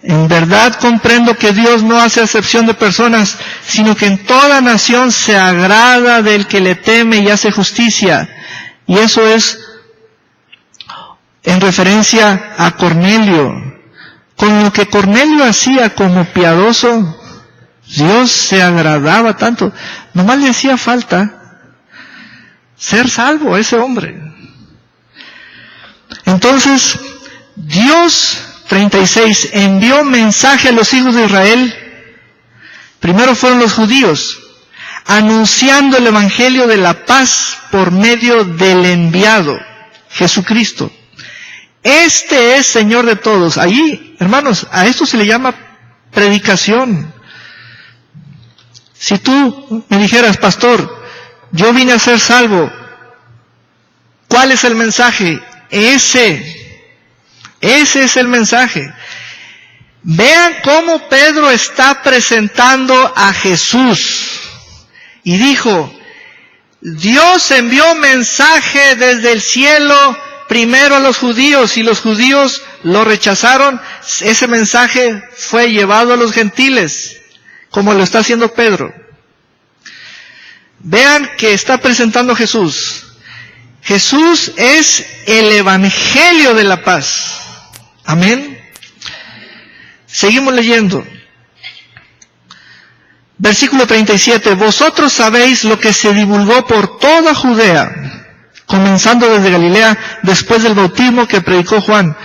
en verdad comprendo que Dios no hace acepción de personas, sino que en toda nación se agrada del que le teme y hace justicia. Y eso es en referencia a Cornelio. Con lo que Cornelio hacía como piadoso, Dios se agradaba tanto. Nomás le hacía falta ser salvo a ese hombre. Entonces, Dios, 36, envió mensaje a los hijos de Israel. Primero fueron los judíos, anunciando el evangelio de la paz por medio del enviado, Jesucristo. Este es Señor de todos. Allí, hermanos, a esto se le llama predicación. Si tú me dijeras, pastor, yo vine a ser salvo, ¿cuál es el mensaje? Ese es el mensaje. Vean cómo Pedro está presentando a Jesús. Y dijo, Dios envió mensaje desde el cielo primero a los judíos y los judíos lo rechazaron. Ese mensaje fue llevado a los gentiles, como lo está haciendo Pedro. Vean que está presentando Jesús. Jesús es el evangelio de la paz. Amén. Seguimos leyendo. Versículo 37. Vosotros sabéis lo que se divulgó por toda Judea, comenzando desde Galilea, después del bautismo que predicó Juan,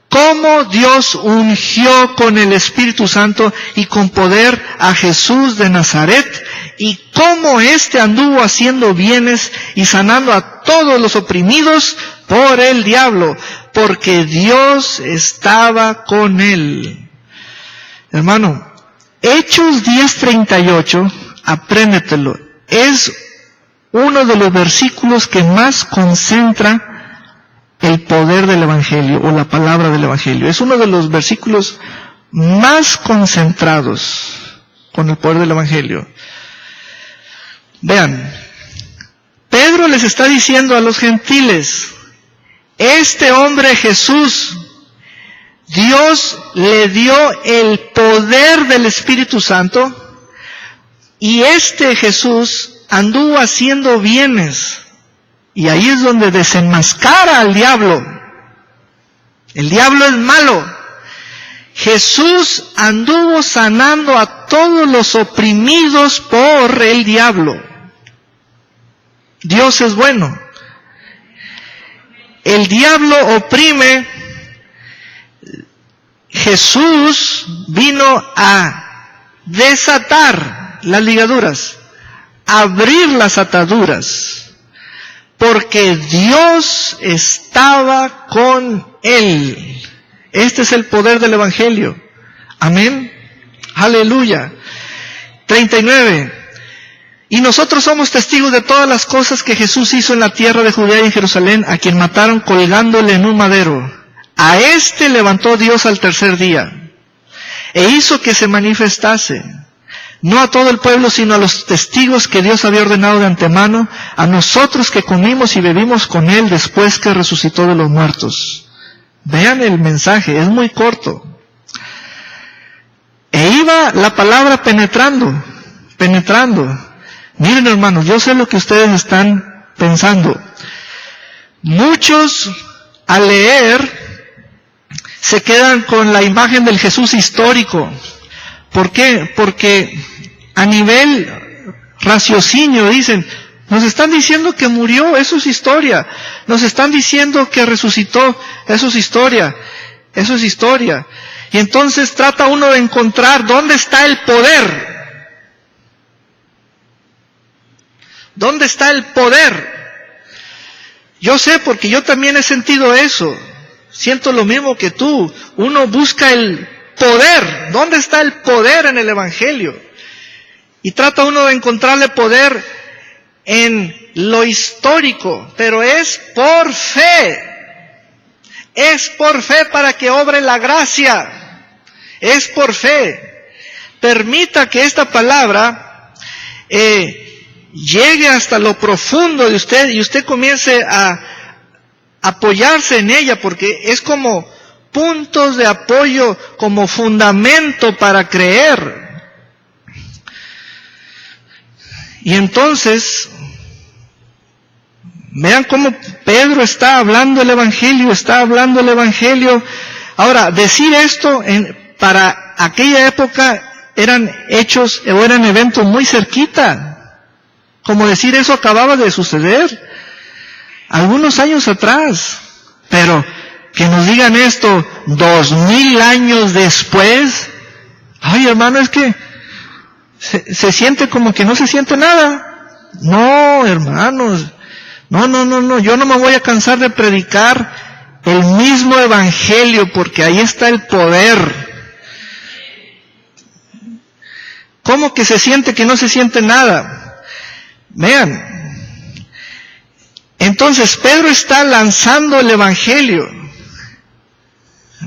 cómo Dios ungió con el Espíritu Santo y con poder a Jesús de Nazaret, y cómo éste anduvo haciendo bienes y sanando a todos los oprimidos por el diablo, porque Dios estaba con él. Hermano, Hechos 10:38, apréndetelo, es uno de los versículos que más concentra el poder del Evangelio o la palabra del Evangelio. Es uno de los versículos más concentrados con el poder del Evangelio. Vean, Pedro les está diciendo a los gentiles, este hombre Jesús, Dios le dio el poder del Espíritu Santo y este Jesús anduvo haciendo bienes. Y ahí es donde desenmascara al diablo. El diablo es malo. Jesús anduvo sanando a todos los oprimidos por el diablo. Dios es bueno. El diablo oprime. Jesús vino a desatar las ligaduras, abrir las ataduras, porque Dios estaba con él. Este es el poder del Evangelio. Amén. Aleluya. 39. Y nosotros somos testigos de todas las cosas que Jesús hizo en la tierra de Judea y en Jerusalén, a quien mataron colgándole en un madero. A este levantó Dios al tercer día, e hizo que se manifestase, no a todo el pueblo, sino a los testigos que Dios había ordenado de antemano, a nosotros que comimos y bebimos con Él después que resucitó de los muertos. Vean el mensaje, es muy corto. E iba la palabra penetrando. Miren, hermanos, yo sé lo que ustedes están pensando. Muchos, al leer, se quedan con la imagen del Jesús histórico. ¿Por qué? Porque a nivel raciocinio dicen, nos están diciendo que murió, eso es historia. Nos están diciendo que resucitó, eso es historia. Y entonces trata uno de encontrar dónde está el poder. ¿Dónde está el poder? Yo sé, porque yo también he sentido eso. Siento lo mismo que tú. Uno busca el poder. ¿Dónde está el poder en el Evangelio? Y trata uno de encontrarle poder en lo histórico, pero es por fe. Es por fe para que obre la gracia. Es por fe. Permita que esta palabra llegue hasta lo profundo de usted y usted comience a apoyarse en ella, porque es como puntos de apoyo, como fundamento para creer. Y entonces, vean cómo Pedro está hablando el Evangelio. Ahora, decir esto para aquella época eran hechos o eran eventos muy cerquita. Como decir eso acababa de suceder algunos años atrás. Pero que nos digan esto 2000 años después. Ay, hermano, es que se siente como que no se siente nada. No, hermanos. No. Yo no me voy a cansar de predicar el mismo Evangelio, porque ahí está el poder. ¿Cómo que se siente que no se siente nada? Vean, entonces Pedro está lanzando el Evangelio.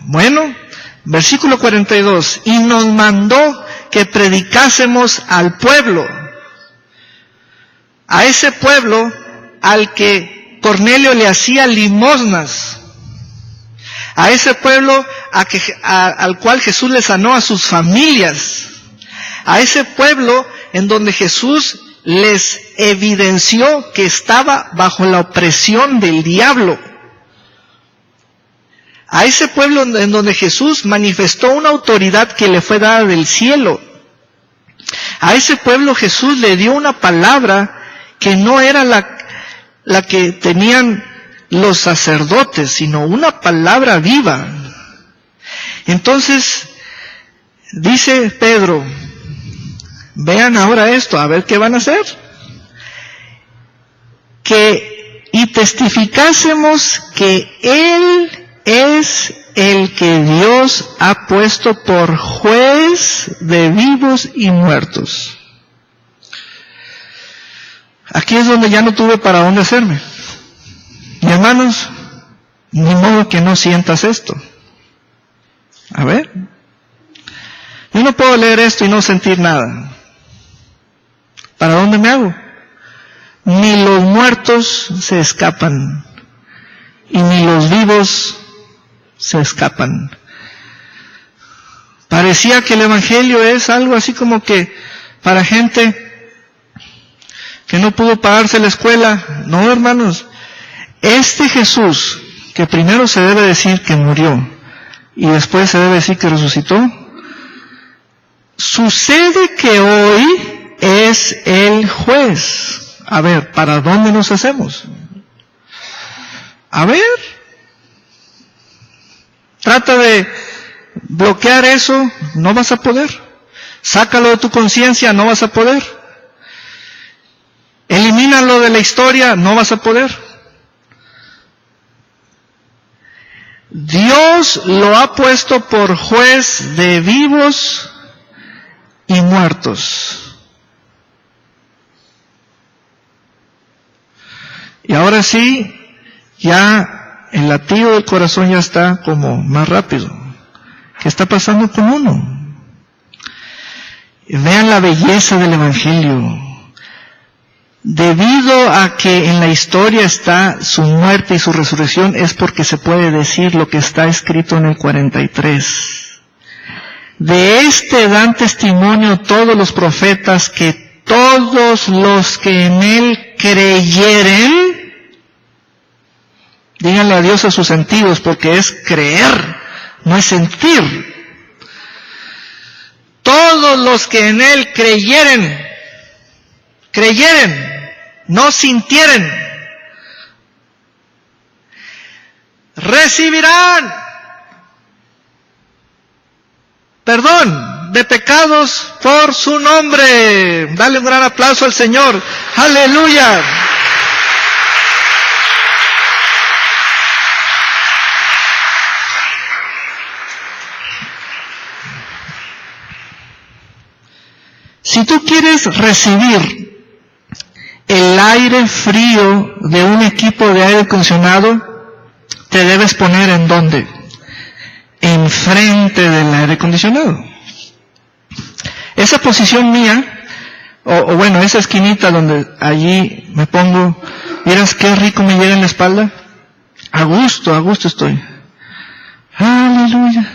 Bueno, versículo 42, y nos mandó que predicásemos al pueblo, a ese pueblo al que Cornelio le hacía limosnas, a ese pueblo al cual Jesús le sanó a sus familias, a ese pueblo en donde Jesús les evidenció que estaba bajo la opresión del diablo. A ese pueblo en donde Jesús manifestó una autoridad que le fue dada del cielo. A ese pueblo Jesús le dio una palabra que no era la que tenían los sacerdotes, sino una palabra viva. Entonces, dice Pedro, vean ahora esto, a ver qué van a hacer. Y testificásemos que Él es el que Dios ha puesto por juez de vivos y muertos. Aquí es donde ya no tuve para dónde hacerme. Mis hermanos, ni modo que no sientas esto. A ver. Yo no puedo leer esto y no sentir nada. ¿Para dónde me hago? Ni los muertos se escapan, y ni los vivos se escapan. Parecía que el Evangelio es algo así como que para gente que no pudo pagarse la escuela. No, hermanos, este Jesús, que primero se debe decir que murió, y después se debe decir que resucitó, sucede que hoy es el juez. A ver, ¿para dónde nos hacemos? A ver, trata de bloquear eso, no vas a poder. Sácalo de tu conciencia, no vas a poder. Elimínalo de la historia, no vas a poder. Dios lo ha puesto por juez de vivos y muertos. Y ahora sí, ya el latido del corazón ya está como más rápido. ¿Qué está pasando con uno? Vean la belleza del Evangelio. Debido a que en la historia está su muerte y su resurrección, es porque se puede decir lo que está escrito en el 43. De este dan testimonio todos los profetas, que todos los que en él creyeren, díganle adiós a sus sentidos, porque es creer, no es sentir. Todos los que en él creyeren, no sintieren, recibirán perdón de pecados por su nombre. Dale un gran aplauso al Señor. Aleluya. Si tú quieres recibir el aire frío de un equipo de aire acondicionado, te debes poner ¿en dónde? Enfrente del aire acondicionado. Esa posición mía, o bueno, esa esquinita donde allí me pongo, ¿vieras qué rico me llega en la espalda? A gusto estoy. Aleluya.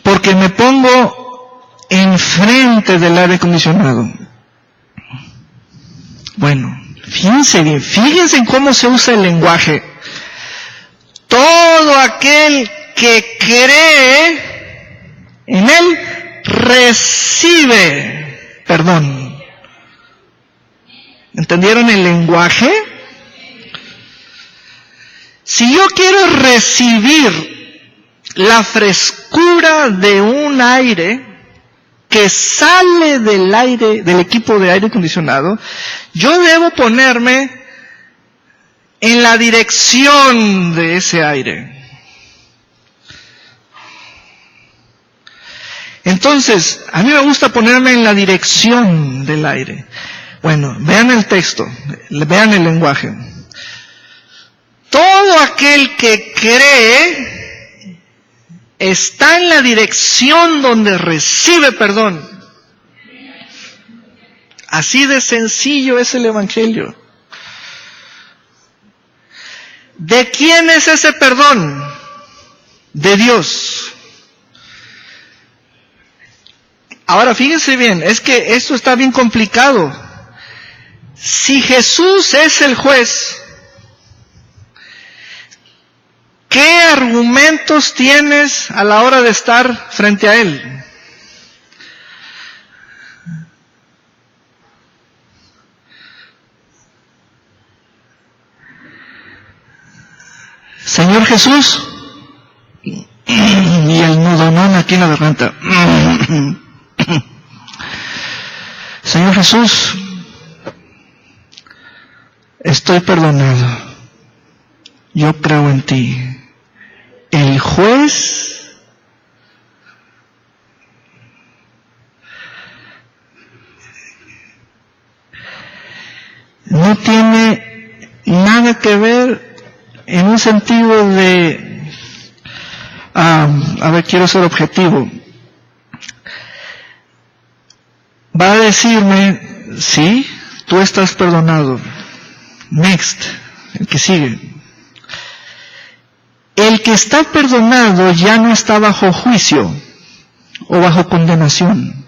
Porque me pongo enfrente del aire acondicionado. Bueno, fíjense bien, fíjense en cómo se usa el lenguaje. Todo aquel que cree en él recibe perdón. ¿Entendieron el lenguaje? Si yo quiero recibir la frescura de un aire que sale del equipo de aire acondicionado, yo debo ponerme en la dirección de ese aire. Entonces, a mí me gusta ponerme en la dirección del aire. Bueno, vean el texto, vean el lenguaje. Todo aquel que cree está en la dirección donde recibe perdón. Así de sencillo es el Evangelio. ¿De quién es ese perdón? De Dios. Ahora fíjense bien, es que esto está bien complicado. Si Jesús es el juez, ¿qué argumentos tienes a la hora de estar frente a Él? Señor Jesús, y el nudonón aquí en la garganta. Señor Jesús, estoy perdonado. Yo creo en ti. El juez no tiene nada que ver en un sentido de, quiero ser objetivo. Va a decirme, sí, tú estás perdonado. Next, el que sigue. El que está perdonado ya no está bajo juicio o bajo condenación.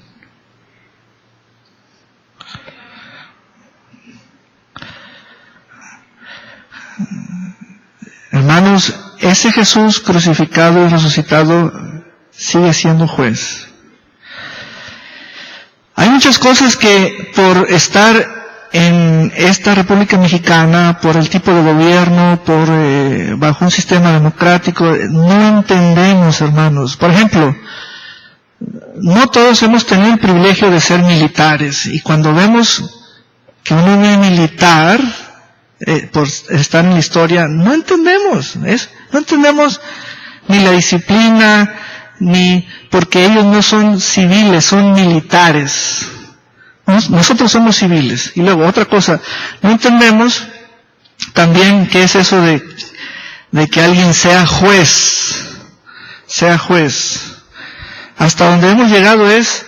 Hermanos, ese Jesús crucificado y resucitado sigue siendo juez. Hay muchas cosas que por estar en esta República Mexicana, por el tipo de gobierno, bajo un sistema democrático, no entendemos, hermanos. Por ejemplo, no todos hemos tenido el privilegio de ser militares, y cuando vemos que un hombre militar, por estar en la historia, no entendemos ni la disciplina, ni porque ellos no son civiles, son militares. Nosotros somos civiles. Y luego otra cosa, no entendemos también qué es eso de que alguien sea juez. Hasta donde hemos llegado es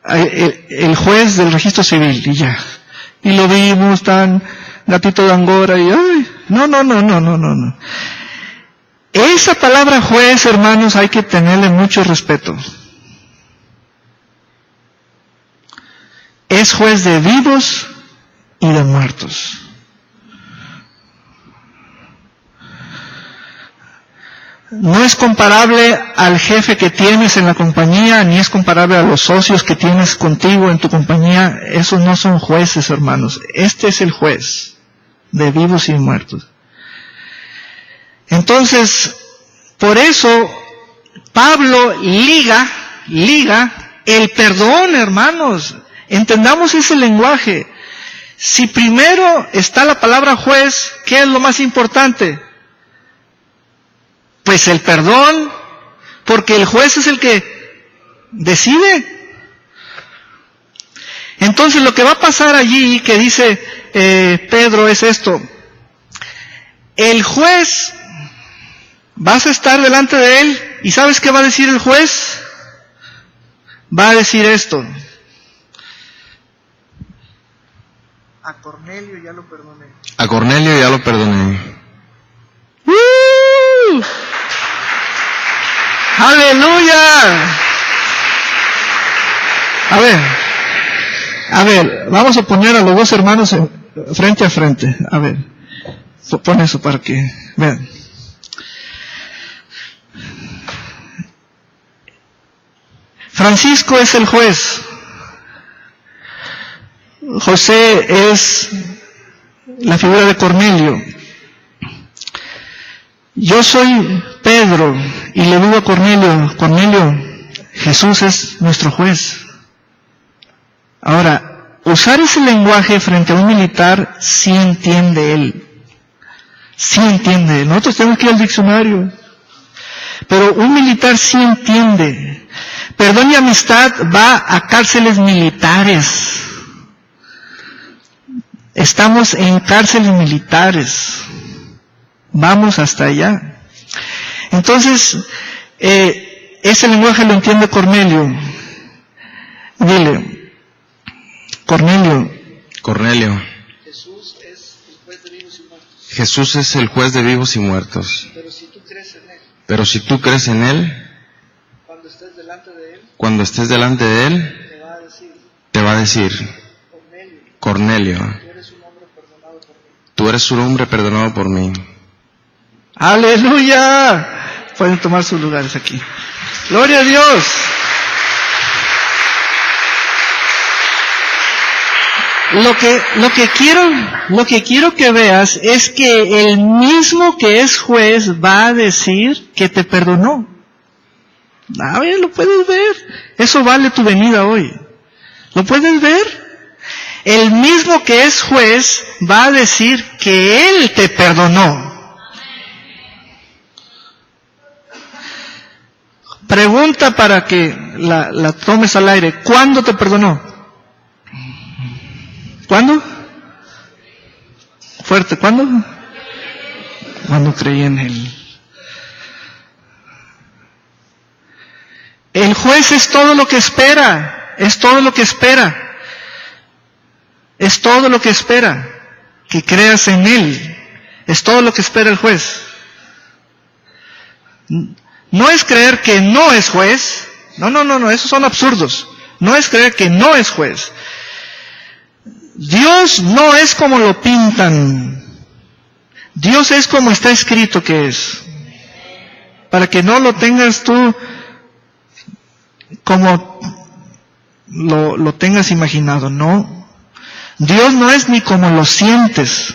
el juez del registro civil, y ya. Y lo vimos tan gatito de Angora y no. Esa palabra juez, hermanos, hay que tenerle mucho respeto. Es juez de vivos y de muertos. No es comparable al jefe que tienes en la compañía, ni es comparable a los socios que tienes contigo en tu compañía. Esos no son jueces, hermanos. Este es el juez de vivos y muertos. Entonces, por eso, Pablo liga el perdón, hermanos. Entendamos ese lenguaje. Si primero está la palabra juez, ¿qué es lo más importante? Pues el perdón, porque el juez es el que decide. Entonces lo que va a pasar allí, que dice Pedro, es esto. El juez, vas a estar delante de él, y ¿sabes qué va a decir el juez? Va a decir esto. A Cornelio ya lo perdoné. A Cornelio ya lo perdoné. ¡Aleluya! A ver, vamos a poner a los dos hermanos frente a frente. A ver, pon eso para que vean. Francisco es el juez. José es la figura de Cornelio. Yo soy Pedro y le digo a Cornelio, Jesús es nuestro juez. Ahora, usar ese lenguaje frente a un militar, sí entiende él. Nosotros tenemos que ir al diccionario. Pero un militar sí entiende. Perdón y amistad va a cárceles militares. Estamos en cárceles militares. Vamos hasta allá. Entonces, ese lenguaje lo entiende Cornelio. Dile, Cornelio. Jesús es el juez de vivos y muertos. Pero si tú crees en Él, cuando estés delante de Él, te va a decir, Cornelio, tú eres un hombre perdonado por mí. ¡Aleluya! Pueden tomar sus lugares aquí. ¡Gloria a Dios! Lo que quiero que veas es que el mismo que es juez va a decir que te perdonó. A ver, lo puedes ver. Eso vale tu venida hoy. ¿Lo puedes ver? El mismo que es juez va a decir que Él te perdonó. Pregunta para que la tomes al aire. ¿Cuándo te perdonó? ¿Cuándo? Fuerte, ¿cuándo? Cuando creí en Él. El juez es todo lo que espera, es todo lo que espera, es todo lo que espera, que creas en Él, es todo lo que espera el juez. No es creer que no es juez, no, esos son absurdos. No es creer que no es juez. Dios no es como lo pintan, Dios es como está escrito que es, para que no lo tengas tú como lo tengas imaginado, no. Dios no es ni como lo sientes.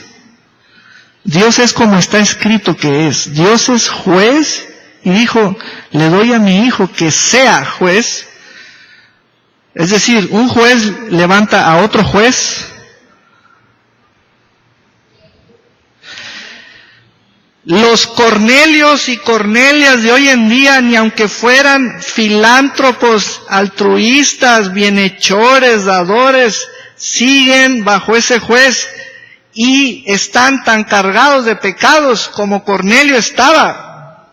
Dios es como está escrito que es. Dios es juez y dijo, le doy a mi hijo que sea juez. Es decir, un juez levanta a otro juez. Los Cornelios y Cornelias de hoy en día, ni aunque fueran filántropos, altruistas, bienhechores, dadores, siguen bajo ese juez y están tan cargados de pecados como Cornelio estaba.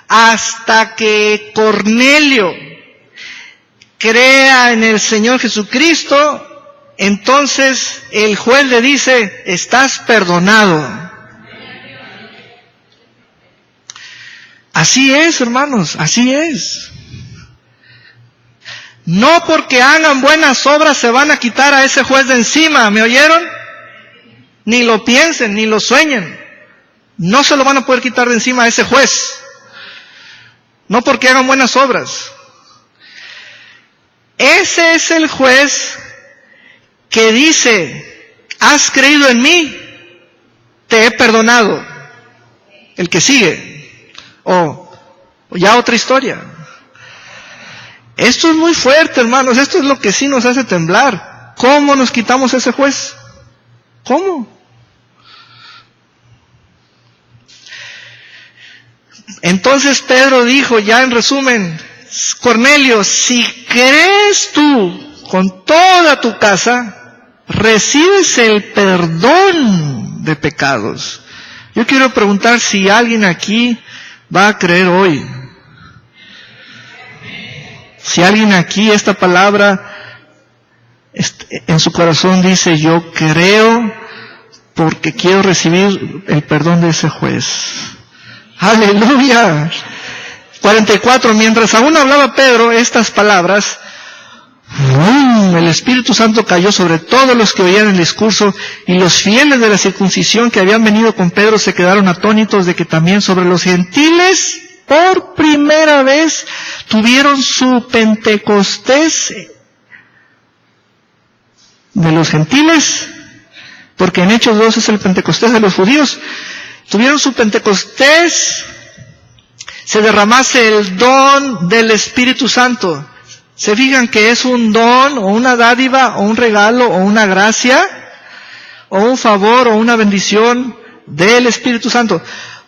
Hasta que Cornelio crea en el Señor Jesucristo, entonces el juez le dice, estás perdonado. Así es, hermanos, así es. No porque hagan buenas obras se van a quitar a ese juez de encima, ¿me oyeron? Ni lo piensen, ni lo sueñen. No se lo van a poder quitar de encima a ese juez. No porque hagan buenas obras. Ese es el juez que dice, has creído en mí, te he perdonado. El que sigue. O ya otra historia. Esto es muy fuerte, hermanos. Esto es lo que sí nos hace temblar. ¿Cómo nos quitamos ese juez? ¿Cómo? Entonces Pedro dijo, ya en resumen, Cornelio, si crees tú con toda tu casa, recibes el perdón de pecados. Yo quiero preguntar si alguien aquí va a creer hoy. Si alguien aquí esta palabra en su corazón dice, yo creo porque quiero recibir el perdón de ese juez. ¡Aleluya! 44. Mientras aún hablaba Pedro estas palabras, el Espíritu Santo cayó sobre todos los que oían el discurso, y los fieles de la circuncisión que habían venido con Pedro se quedaron atónitos de que también sobre los gentiles por primera vez tuvieron su Pentecostés. De los gentiles, porque en Hechos 2 es el Pentecostés de los judíos, tuvieron su Pentecostés, se derramase el don del Espíritu Santo. ¿Se fijan que es un don, o una dádiva, o un regalo, o una gracia, o un favor, o una bendición del Espíritu Santo?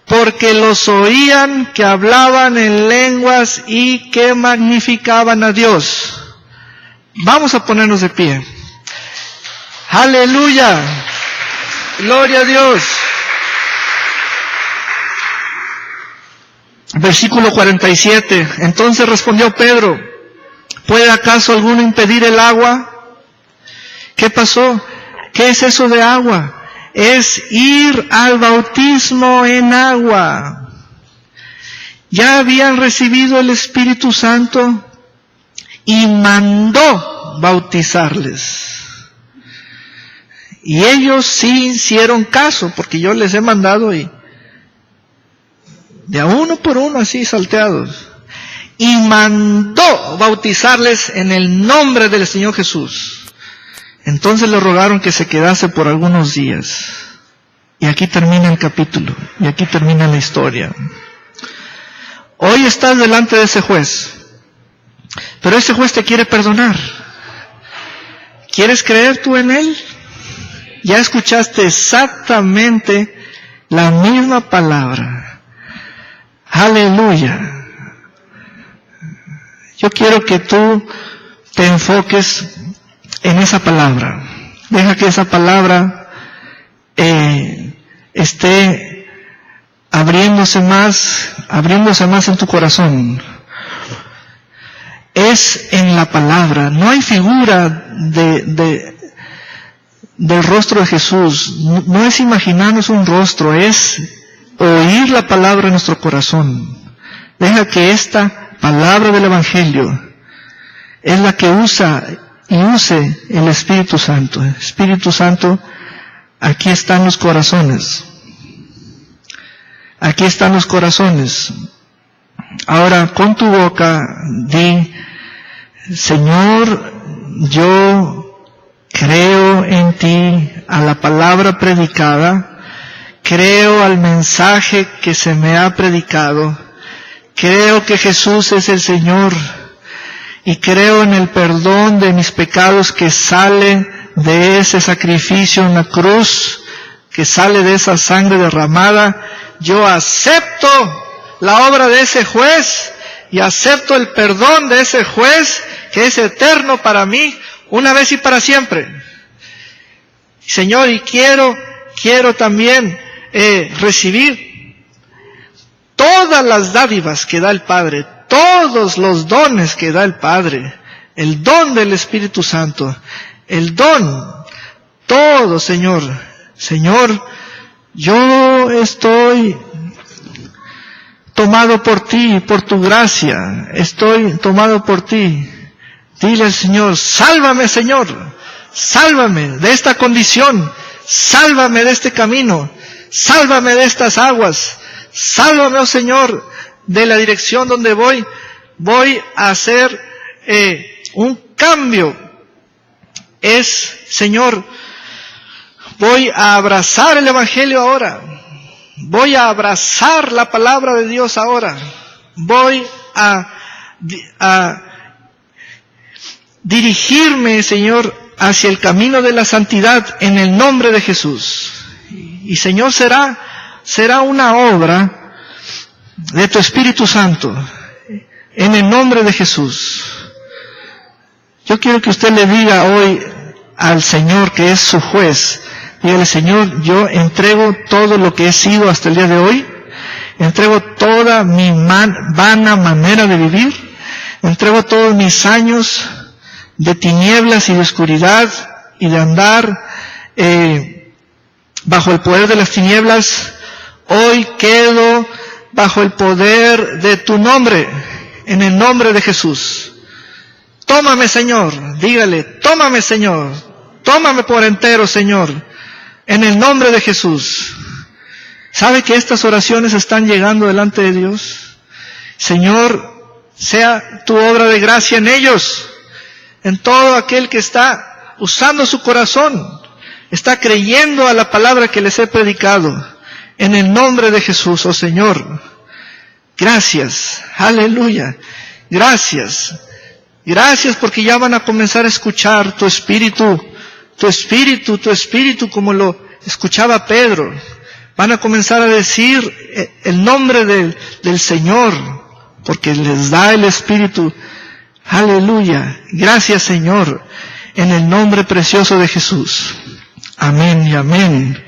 Porque los oían que hablaban en lenguas y que magnificaban a Dios. Vamos a ponernos de pie. ¡Aleluya! ¡Gloria a Dios! Versículo 47. Entonces respondió Pedro, ¿puede acaso alguno impedir el agua? ¿Qué pasó? ¿Qué es eso de agua? Es ir al bautismo en agua. Ya habían recibido el Espíritu Santo y mandó bautizarles. Y ellos sí hicieron caso, porque yo les he mandado y de a uno por uno así salteados. Y mandó bautizarles en el nombre del Señor Jesús. Entonces le rogaron que se quedase por algunos días. Y aquí termina el capítulo. Y aquí termina la historia. Hoy estás delante de ese juez. Pero ese juez te quiere perdonar. ¿Quieres creer tú en Él? Ya escuchaste exactamente la misma palabra. Aleluya. Yo quiero que tú te enfoques en esa palabra. Deja que esa palabra esté abriéndose más en tu corazón. Es en la palabra. No hay figura del rostro de Jesús. No es imaginarnos un rostro, es oír la palabra en nuestro corazón. Deja que esta palabra del Evangelio es la que use el Espíritu Santo. Espíritu Santo, aquí están los corazones. Aquí están los corazones. Ahora, con tu boca, di: Señor, yo creo en ti, a la palabra predicada, creo al mensaje que se me ha predicado, creo que Jesús es el Señor, y creo en el perdón de mis pecados que sale de ese sacrificio en la cruz, que sale de esa sangre derramada. Yo acepto la obra de ese juez y acepto el perdón de ese juez que es eterno para mí, una vez y para siempre. Señor, y quiero también recibir todas las dádivas que da el Padre, todos los dones que da el Padre, el don del Espíritu Santo, el don, todo, Señor. Señor, yo estoy tomado por ti, por tu gracia, estoy tomado por ti. Dile al Señor: sálvame, Señor, sálvame de esta condición, sálvame de este camino, sálvame de estas aguas, sálvame, oh Señor, de la dirección donde voy a hacer un cambio. Señor, voy a abrazar el Evangelio ahora. Voy a abrazar la palabra de Dios ahora. Voy a dirigirme, Señor, hacia el camino de la santidad en el nombre de Jesús. Y Señor, será una obra de tu Espíritu Santo en el nombre de Jesús. Yo quiero que usted le diga hoy al Señor, que es su juez, dígale: Señor, yo entrego todo lo que he sido hasta el día de hoy, entrego toda mi vana manera de vivir, entrego todos mis años de tinieblas y de oscuridad y de andar bajo el poder de las tinieblas. Hoy quedo bajo el poder de tu nombre, en el nombre de Jesús. Tómame, Señor, dígale: tómame, Señor, tómame por entero, Señor, en el nombre de Jesús. ¿Sabe que estas oraciones están llegando delante de Dios? Señor, sea tu obra de gracia en ellos, en todo aquel que está usando su corazón, está creyendo a la palabra que les he predicado, en el nombre de Jesús, oh Señor. Gracias, aleluya, gracias. Gracias, porque ya van a comenzar a escuchar tu espíritu, como lo escuchaba Pedro. Van a comenzar a decir el nombre del Señor, porque les da el Espíritu. Aleluya. Gracias, Señor, en el nombre precioso de Jesús. Amén y amén.